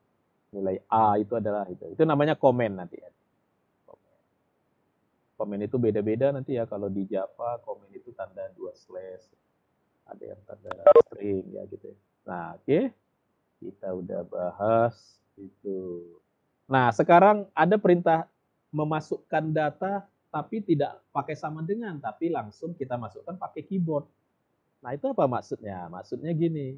Nilai A itu adalah itu. Itu namanya komen nanti ya. Komen itu beda-beda nanti ya. Kalau di Java komen itu tanda 2 slash. Ada yang tanda string ya gitu ya. Nah, oke. Kita udah bahas itu. Nah, sekarang ada perintah memasukkan data tapi tidak pakai sama dengan, tapi langsung kita masukkan pakai keyboard. Nah, itu apa maksudnya? Maksudnya gini.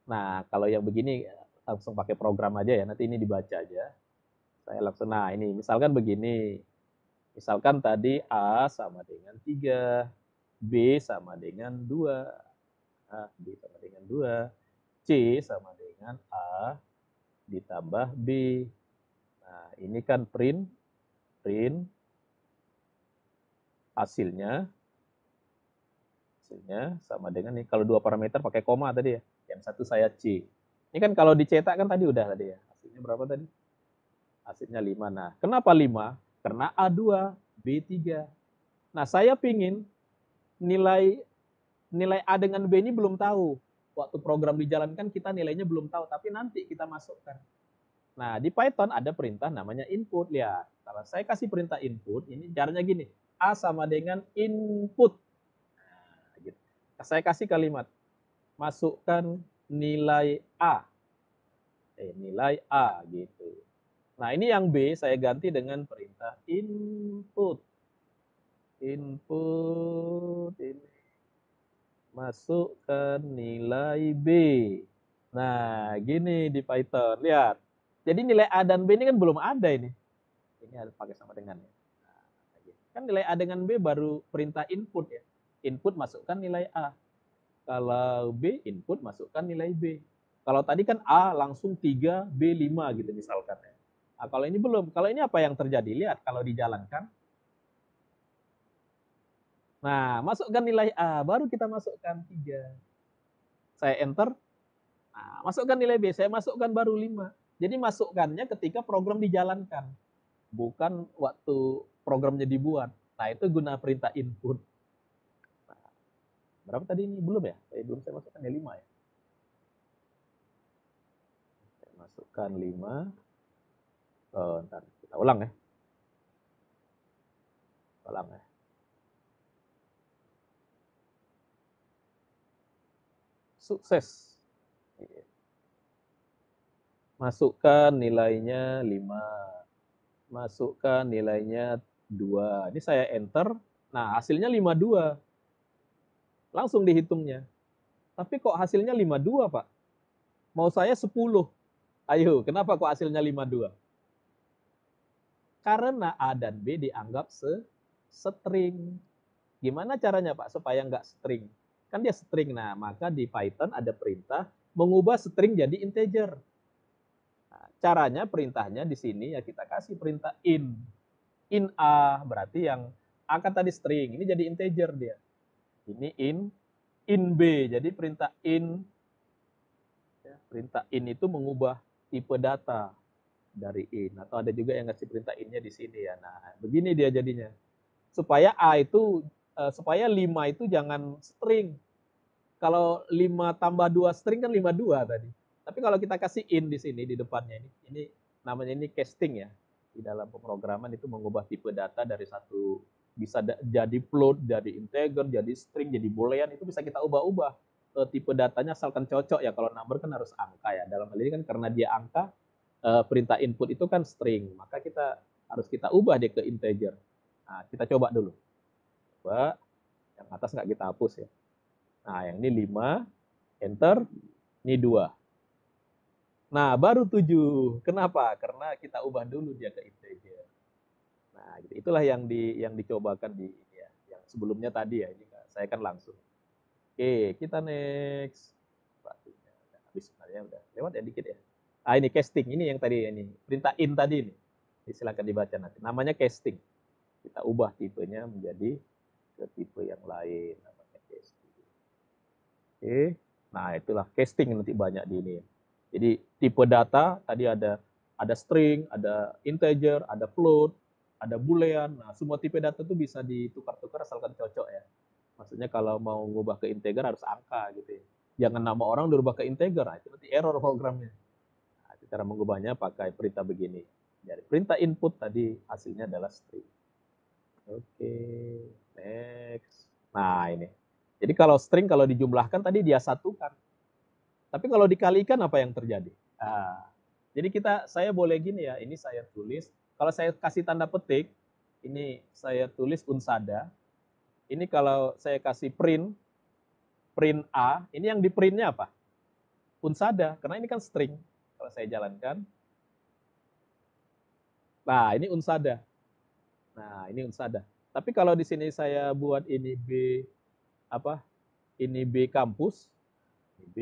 Nah, kalau yang begini langsung pakai program aja ya. Nanti ini dibaca aja. Saya langsung, nah ini misalkan begini. Misalkan tadi A sama dengan 3, B sama dengan 2, B sama dengan 2, C sama dengan A ditambah B. Nah, ini kan print hasilnya sama dengan nih. Kalau dua parameter pakai koma tadi ya. Yang satu saya C. Ini kan kalau dicetak kan tadi udah tadi ya. Hasilnya berapa tadi? Hasilnya 5. Nah, kenapa 5? Karena A2, B3. Nah, saya pingin nilai A dengan B ini belum tahu. Waktu program dijalankan kita nilainya belum tahu, tapi nanti kita masukkan. Nah, di Python ada perintah namanya input. Lihat, kalau saya kasih perintah input, ini caranya gini. A sama dengan input. Nah, gitu. Saya kasih kalimat, masukkan nilai A. Nilai A gitu. Nah, ini yang B saya ganti dengan perintah input. Input ini. Masukkan nilai B. Nah, gini di Python. Lihat. Jadi nilai A dan B ini kan belum ada ini. Ini harus pakai sama dengan ya. Nah, kan nilai A dengan B baru perintah input ya. Input masukkan nilai A. Kalau B input masukkan nilai B. Kalau tadi kan A langsung 3, B 5 gitu misalkan ya. Nah, kalau ini belum. Kalau ini apa yang terjadi? Lihat kalau dijalankan. Nah, masukkan nilai A, baru kita masukkan 3. Saya enter. Nah, masukkan nilai B, saya masukkan baru 5. Jadi masukkannya ketika program dijalankan. Bukan waktu programnya dibuat. Nah, itu guna perintah input. Nah, berapa tadi ini? Belum ya? Belum saya masukkan ya 5 ya. Saya masukkan 5. Oh, ntar kita ulang ya. Ulang ya. Sukses. Masukkan nilainya 5. Masukkan nilainya 2. Ini saya enter. Nah, hasilnya 52. Langsung dihitungnya. Tapi kok hasilnya 52, Pak? Mau saya 10. Ayo, kenapa kok hasilnya 52? Karena A dan B dianggap string. Gimana caranya, Pak, supaya nggak string? Kan dia string. Nah, maka di Python ada perintah mengubah string jadi integer. Nah, caranya, perintahnya di sini ya kita kasih perintah in. In A, berarti yang A kan tadi string, ini jadi integer dia. Ini in B, jadi perintah in. Ya, perintah in itu mengubah tipe data dari in. Atau ada juga yang ngasih perintah in-nya di sini ya. Nah, begini dia jadinya. Supaya A itu, supaya 5 itu jangan string. Kalau 5 tambah 2 string kan 52 tadi. Tapi kalau kita kasih in di sini, di depannya ini namanya ini casting ya. Di dalam pemrograman itu mengubah tipe data dari satu, bisa jadi float, jadi integer, jadi string, jadi boolean, itu bisa kita ubah-ubah. Tipe datanya asalkan cocok ya. Kalau number kan harus angka ya. Dalam hal ini kan karena dia angka, perintah input itu kan string, maka kita harus kita ubah dia ke integer. Nah, kita coba dulu. Coba, yang atas nggak kita hapus ya. Nah, yang ini 5, enter, ini 2. Nah, baru 7. Kenapa? Karena kita ubah dulu dia ke integer. Nah, gitu. Itulah yang dicobakan di ini ya. Yang sebelumnya tadi ya, ini saya kan langsung. Oke, kita next. Waktunya udah habis sebenarnya, udah lewat ya dikit ya. Ah, ini casting, ini yang tadi ini. Perintah in tadi ini. Silakan dibaca nanti. Namanya casting. Kita ubah tipenya menjadi ke tipe yang lain, namanya casting. Oke. Nah, itulah casting nanti banyak di ini. Jadi tipe data tadi ada string, ada integer, ada float, ada boolean. Nah, semua tipe data itu bisa ditukar-tukar asalkan cocok ya. Maksudnya kalau mau ngubah ke integer harus angka gitu ya. Jangan nama orang dirubah ke integer, nah, itu nanti error programnya. Nah, cara mengubahnya pakai perintah begini. Jadi perintah input tadi hasilnya adalah string. Oke, next. Nah, ini. Jadi kalau string kalau dijumlahkan tadi dia satukan. Tapi kalau dikalikan apa yang terjadi? Nah, jadi saya boleh gini ya, ini saya tulis. Kalau saya kasih tanda petik, ini saya tulis unsada. Ini kalau saya kasih print A, ini yang di printnya apa? Unsada, karena ini kan string. Kalau saya jalankan. Nah, ini unsada. Nah, ini unsada. Tapi kalau di sini saya buat ini B apa? Ini B kampus. Ini B,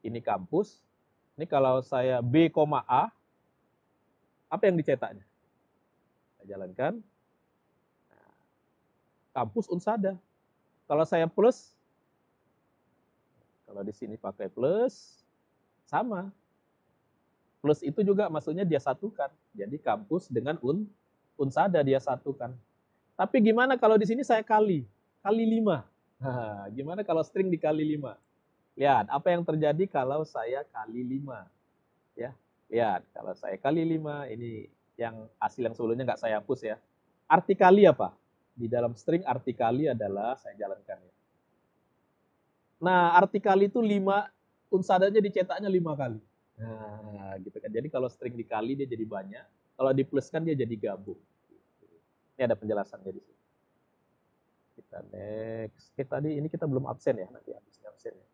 ini kampus. Ini kalau saya B, A, apa yang dicetaknya? Saya jalankan. Nah, kampus unsada. Kalau saya plus, kalau di sini pakai plus, Sama. Plus itu juga maksudnya dia satukan. Jadi kampus dengan unsada dia satukan. Tapi gimana kalau di sini saya kali 5. Nah, gimana kalau string dikali 5? Lihat, apa yang terjadi kalau saya kali 5? Ya, lihat, kalau saya kali 5, ini yang hasil yang sebelumnya nggak saya hapus ya. Arti kali apa? Di dalam string arti kali adalah, saya jalankan ya. Nah, arti kali itu 5, unsadanya dicetaknya 5 kali. Nah, gitu kan. Jadi kalau string dikali dia jadi banyak, kalau dipluskan dia jadi gabung. Ini ada penjelasannya di sini. Kita next. Tadi ini kita belum absen ya, nanti habisnya absen ya.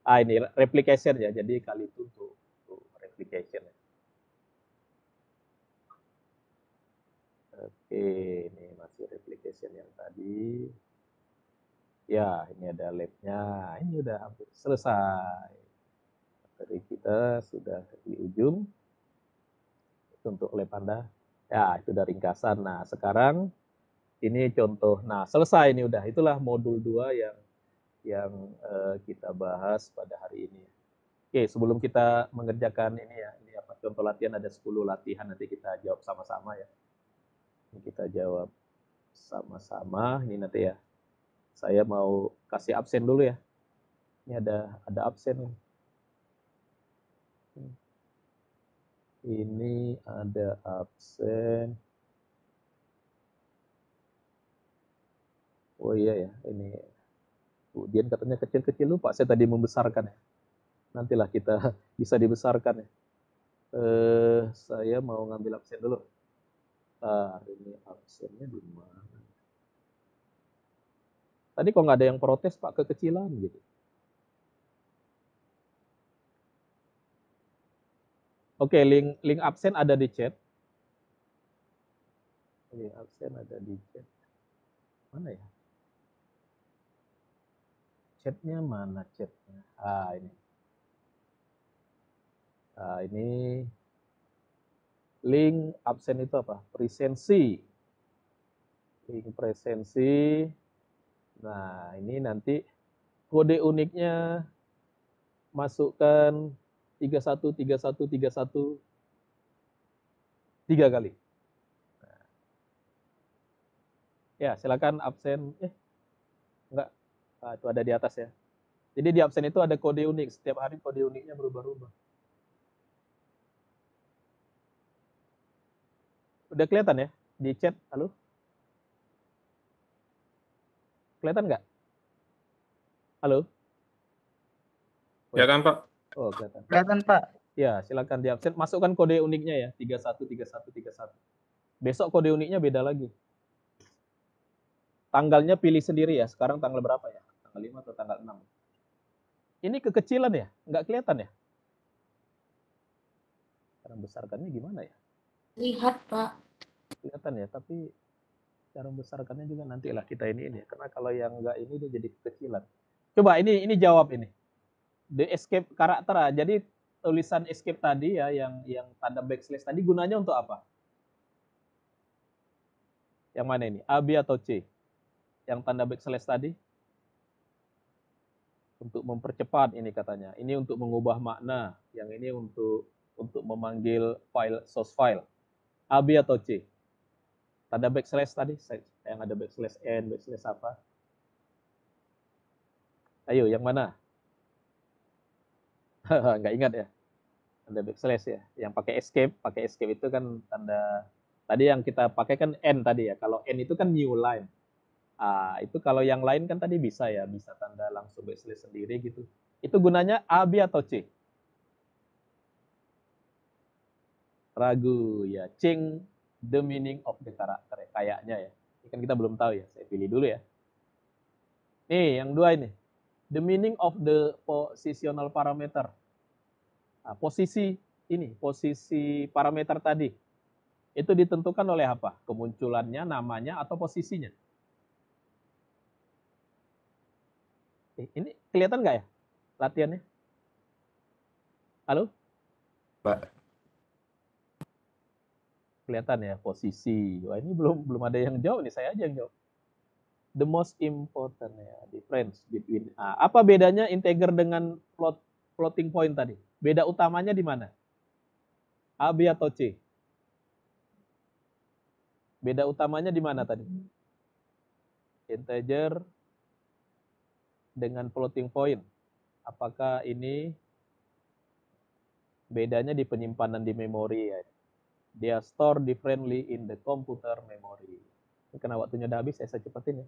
Ini replication ya, jadi kali itu untuk replication ya. Oke, ini masih replication yang tadi. Ya, ini ada lab-nya. Ini udah hampir selesai. Materi kita sudah di ujung. Itu untuk lab Anda. Ya, itu udah ringkasan. Nah, sekarang ini contoh. Nah, selesai ini udah. Itulah modul 2 yang kita bahas pada hari ini. Oke, sebelum kita mengerjakan ini ya, ini apa contoh latihan, ada 10 latihan, nanti kita jawab sama-sama ya. Ini kita jawab sama-sama. Ini nanti ya. Saya mau kasih absen dulu ya. Ini ada absen. Ini ada absen. Oh iya ya, ini Dian katanya kecil-kecil, lupa saya tadi membesarkan ya. Nantilah kita bisa dibesarkan ya. Saya mau ngambil absen dulu. Ini absennya di mana? Tadi kok nggak ada yang protes Pak, kekecilan gitu. Oke, link absen ada di chat. Link absen ada di chat. Mana ya? Chatnya mana chatnya? Ini link absen itu apa? Presensi. Link presensi. Nah, ini nanti kode uniknya masukkan 313131 3 kali. Nah. Ya, silakan absen. Enggak. Itu ada di atas ya. Jadi di absen itu ada kode unik. Setiap hari kode uniknya berubah-ubah. Udah kelihatan ya di chat? Halo? Kelihatan nggak? Halo? Ya kan, Pak? Oh, kelihatan. Kelihatan, Pak. Ya, silakan di absen. Masukkan kode uniknya ya, 313131. Besok kode uniknya beda lagi. Tanggalnya pilih sendiri ya. Sekarang tanggal berapa ya? Tanggal 5 atau tanggal 6? Ini kekecilan ya? Nggak kelihatan ya? Cara membesarkannya gimana ya? Lihat, Pak. Kelihatan ya, tapi cara membesarkannya juga nantilah kita ini ya. Karena kalau yang nggak ini dia jadi kekecilan. Coba ini jawab ini. The escape karakter. Jadi tulisan escape tadi ya, yang tanda backslash tadi gunanya untuk apa? Yang mana ini? A, B atau C? Yang tanda backslash tadi? Untuk mempercepat ini katanya. Ini untuk mengubah makna. Yang ini untuk memanggil file, source file. A, B atau C? Tanda backslash tadi, yang ada backslash N, backslash apa? Ayo, yang mana? Nggak ingat ya? Tanda backslash ya. Yang pakai escape itu kan tanda, tadi yang kita pakai kan N tadi ya. Kalau N itu kan new line. Itu kalau yang lain kan tadi bisa ya, bisa tanda langsung backslash sendiri gitu. Itu gunanya A, B atau C? Ragu ya. Change the meaning of the character ya, kayaknya ya. Ini kan kita belum tahu ya. Saya pilih dulu ya. Nih, yang dua ini. The meaning of the positional parameter. Posisi parameter tadi. Itu ditentukan oleh apa? Kemunculannya, namanya, atau posisinya? Ini kelihatan nggak ya latihannya? Halo? Pak. Kelihatan ya posisi. Wah, ini belum ada yang jawab nih, saya aja yang jawab. The most important ya, difference between. Apa bedanya integer dengan floating point tadi. Beda utamanya di mana? A, B, atau C? Beda utamanya di mana tadi? Integer dengan floating point. Apakah ini bedanya di penyimpanan di memori ya? Dia store differently in the computer memory. Ini karena waktunya udah habis, saya cepetin ya.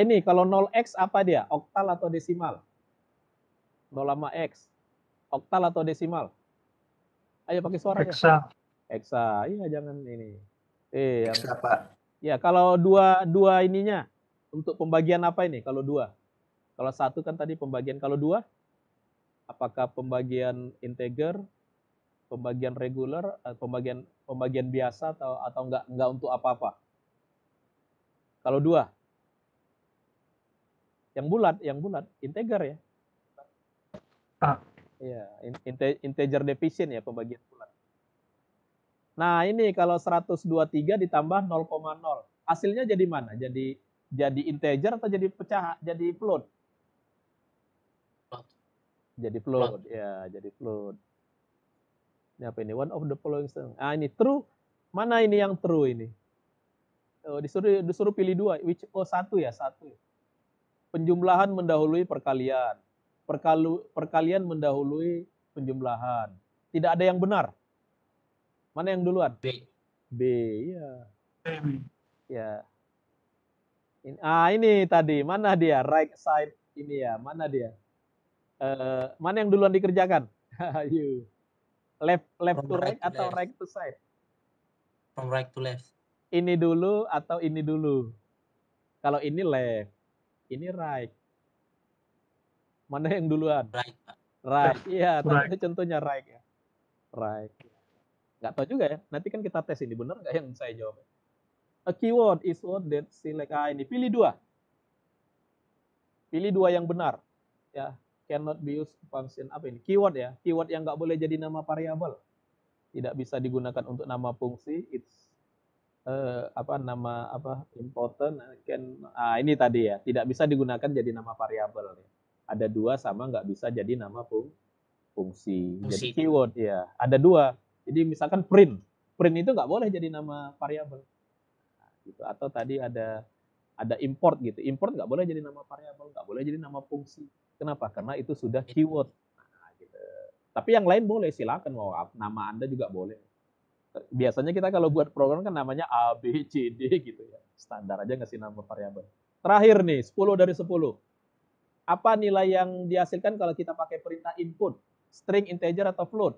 Ini kalau 0x apa dia? Oktal atau desimal? 0 sama x. Oktal atau desimal? Ayo pakai suaranya. Hexa. Hexa. Iya, jangan ini. Yang Hexa, Pak. ya kalau dua ininya untuk pembagian apa ini? Kalau dua. Kalau satu kan tadi pembagian, kalau dua apakah pembagian integer, pembagian regular, pembagian biasa atau enggak untuk apa-apa? Kalau dua. Yang bulat integer ya. Iya, integer division ya pembagian bulat. Nah, ini kalau 123 ditambah 0,0. Hasilnya jadi mana? Jadi integer atau jadi pecah, jadi float? Float. Jadi float. Ya, jadi float. Ini apa ini? One of the following. Ini true. Mana ini yang true ini? Disuruh pilih dua. Satu ya, satu. Penjumlahan mendahului perkalian. Perkalian mendahului penjumlahan. Tidak ada yang benar. Mana yang duluan? B. B, ya. M. Ya. Ini tadi. Mana dia? Right side ini ya. Mana dia? Mana yang duluan dikerjakan? Ayo. Left to right atau right to side? From right to left. Ini dulu atau ini dulu? Kalau ini left, ini right. Mana yang duluan? Right, Pak. Right. Iya, Right. tadi contohnya right ya. Right. Nggak tahu juga ya. Nanti kan kita tes ini benar nggak yang saya jawab. A keyword is word that select ini. Pilih dua. Pilih dua yang benar. Ya, cannot be used function apa ini? Keyword ya. Keyword yang nggak boleh jadi nama variabel. Tidak bisa digunakan untuk nama fungsi. It's important ini tadi ya, tidak bisa digunakan jadi nama variabel ya. Ada dua sama nggak bisa jadi nama fungsi. Jadi keyword ya ada dua. Jadi misalkan print itu nggak boleh jadi nama variabel gitu. Atau tadi ada import gitu, import nggak boleh jadi nama variabel, nggak boleh jadi nama fungsi. Kenapa? Karena itu sudah keyword. Gitu. Tapi yang lain boleh, silakan mau nama Anda juga boleh. Biasanya kita kalau buat program kan namanya A, B, C, D gitu ya. Standar aja ngasih nama variabel. Terakhir nih, 10 dari 10. Apa nilai yang dihasilkan kalau kita pakai perintah input? String, integer, atau float?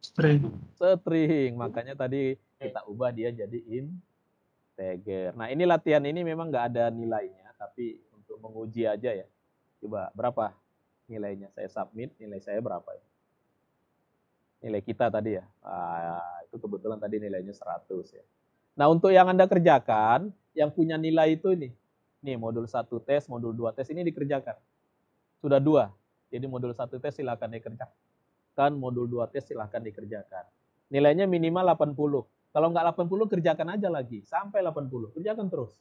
String. String. Makanya tadi kita ubah dia jadi integer. Nah, ini latihan ini memang nggak ada nilainya, tapi untuk menguji aja ya. Coba, berapa nilainya? Saya submit, nilai saya berapa ya? Nilai kita tadi ya. Itu kebetulan tadi nilainya 100 ya. Nah, untuk yang Anda kerjakan, yang punya nilai itu ini. Nih, modul 1 tes, modul 2 tes ini dikerjakan. Sudah 2. Jadi modul 1 tes silakan dikerjakan, modul 2 tes silakan dikerjakan. Nilainya minimal 80. Kalau nggak 80, kerjakan aja lagi. Sampai 80. Kerjakan terus.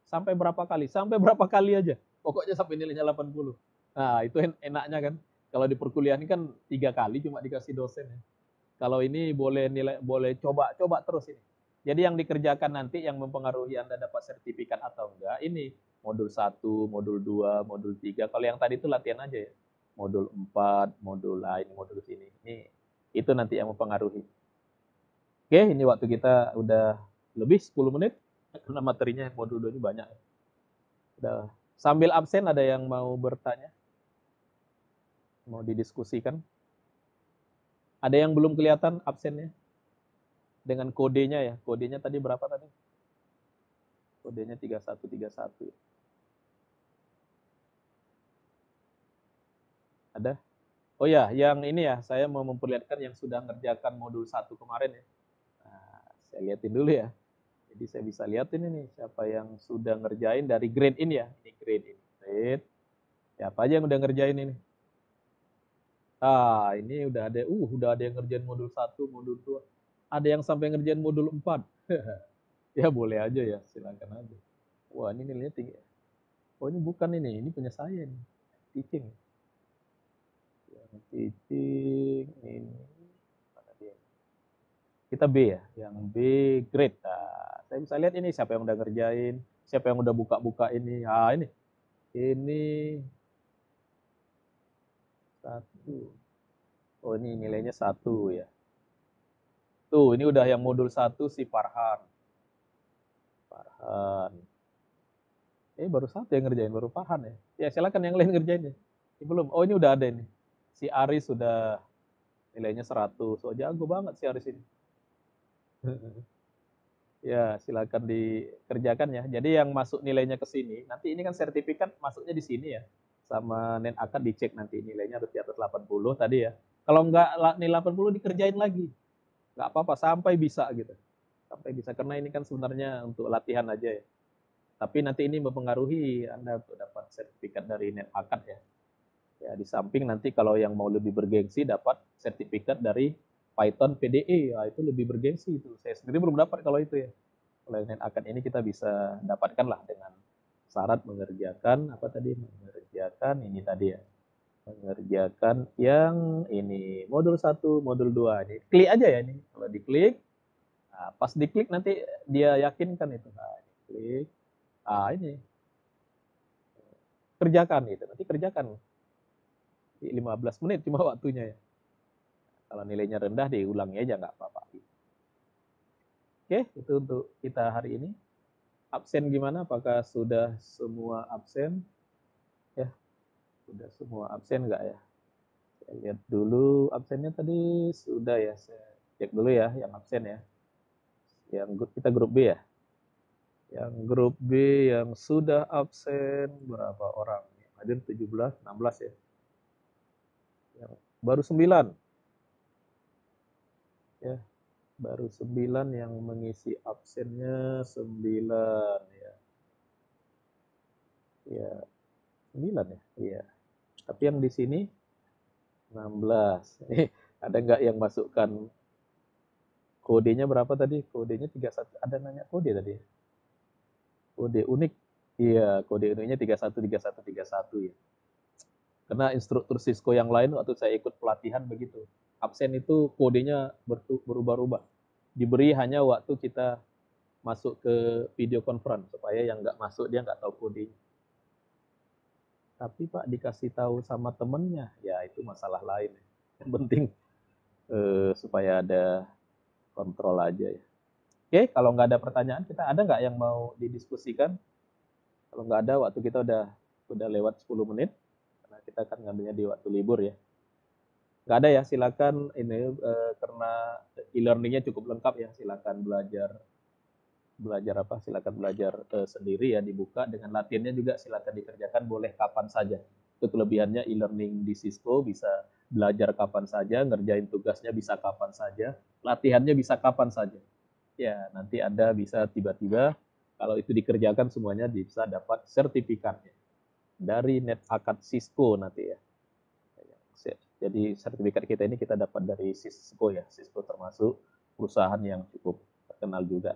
Sampai berapa kali? Sampai berapa kali aja. Pokoknya sampai nilainya 80. Nah, itu enaknya kan. Kalau di perkuliahan kan 3 kali cuma dikasih dosen ya. Kalau ini boleh coba terus ini. Jadi yang dikerjakan nanti yang mempengaruhi Anda dapat sertifikat atau enggak, ini modul 1, modul 2, modul 3. Kalau yang tadi itu latihan aja ya. Modul 4, modul lain, modul sini. Ini itu nanti yang mempengaruhi. Oke, ini waktu kita udah lebih 10 menit. Karena materinya modul 2 ini banyak. Udah. Sambil absen ada yang mau bertanya? Mau didiskusikan? Ada yang belum kelihatan absennya? Dengan kodenya ya. Kodenya tadi berapa tadi? Kodenya 3131. Ada? Oh ya, yang ini ya, saya mau memperlihatkan yang sudah ngerjakan modul 1 kemarin ya. Nah, saya lihatin dulu ya. Jadi saya bisa lihatin ini siapa yang sudah ngerjain dari grade in ya. Ini grade in. Grade. Siapa aja yang udah ngerjain ini? Ini udah ada yang ngerjain modul 1, modul 2. Ada yang sampai ngerjain modul 4. Ya boleh aja ya, silakan aja. Wah, ini nilainya tinggi. Oh, ini bukan ini punya saya nih. Teaching. titik ini. Mana dia? Kita B ya, yang B grade. Nah, saya bisa lihat ini siapa yang udah ngerjain, siapa yang udah buka-buka ini. Ah, ini 1. Oh, ini nilainya 1 ya. Tuh, ini udah yang modul 1 si Farhan. Baru 1 yang ngerjain, baru Farhan ya. Ya, silakan yang lain ngerjain ya. Ini belum. Oh, ini udah ada ini. Si Aris sudah nilainya 100. Oh, jago banget si Aris ini. Ya, silakan dikerjakan ya. Jadi yang masuk nilainya ke sini, nanti ini kan sertifikat masuknya di sini ya. Sama net akan dicek nanti nilainya harus di atas 80 tadi ya. Kalau enggak nilai 80 dikerjain lagi. Enggak apa-apa sampai bisa gitu. Sampai bisa karena ini kan sebenarnya untuk latihan aja ya. Tapi nanti ini mempengaruhi Anda untuk dapat sertifikat dari net akad ya. Ya, di samping nanti kalau yang mau lebih bergengsi dapat sertifikat dari Python PDE, ya, itu lebih bergengsi itu. Saya sendiri belum dapat kalau itu ya. Kalau net akad ini kita bisa dapatkan lah dengan syarat mengerjakan apa tadi? Mengerjakan ini tadi ya. Mengerjakan yang ini modul 1, modul 2 ini. Klik aja ya ini. Kalau diklik, nah, pas diklik nanti dia yakinkan itu. Nah, klik. Ah, ini. Kerjakan itu. Nanti kerjakan. 15 menit cuma waktunya ya. Kalau nilainya rendah diulangi aja nggak apa-apa. Oke, itu untuk kita hari ini. Absen gimana? Apakah sudah semua absen? Ya, sudah semua absen nggak ya? Saya lihat dulu absennya tadi sudah ya. Saya cek dulu ya yang absen ya. Yang kita grup B ya. Yang grup B yang sudah absen berapa orang? Yang hadir 17, 16 ya. Yang baru 9. Ya, baru 9 yang mengisi absennya 9 ya. Ya, 9 ya. Iya. Tapi yang di sini 16. Ada nggak yang masukkan kodenya berapa tadi? Kodenya 31. Ada nanya kode tadi. Kode unik. Iya, kode uniknya 313131 ya. Karena instruktur Cisco yang lain waktu saya ikut pelatihan begitu. Absen itu kodenya berubah-ubah. Diberi hanya waktu kita masuk ke video conference supaya yang nggak masuk dia nggak tahu kodenya. Tapi Pak dikasih tahu sama temennya, ya itu masalah lain. Yang penting supaya ada kontrol aja ya. Oke, kalau nggak ada pertanyaan, kita ada nggak yang mau didiskusikan? Kalau nggak ada, waktu kita udah lewat 10 menit, karena kita kan ngambilnya di waktu libur ya. Nggak ada ya, silakan ini karena e-learningnya cukup lengkap ya, silakan belajar apa? Silakan belajar sendiri ya, dibuka dengan latihannya juga silakan dikerjakan boleh kapan saja. Itu kelebihannya e-learning di Cisco, bisa belajar kapan saja, ngerjain tugasnya bisa kapan saja, latihannya bisa kapan saja. Ya, nanti Anda bisa tiba-tiba kalau itu dikerjakan semuanya bisa dapat sertifikatnya dari net akad Cisco nanti ya. Jadi sertifikat kita ini kita dapat dari Cisco ya. Cisco termasuk perusahaan yang cukup terkenal juga.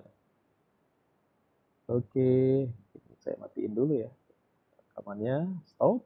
Oke, saya matiin dulu ya rekamannya. Stop.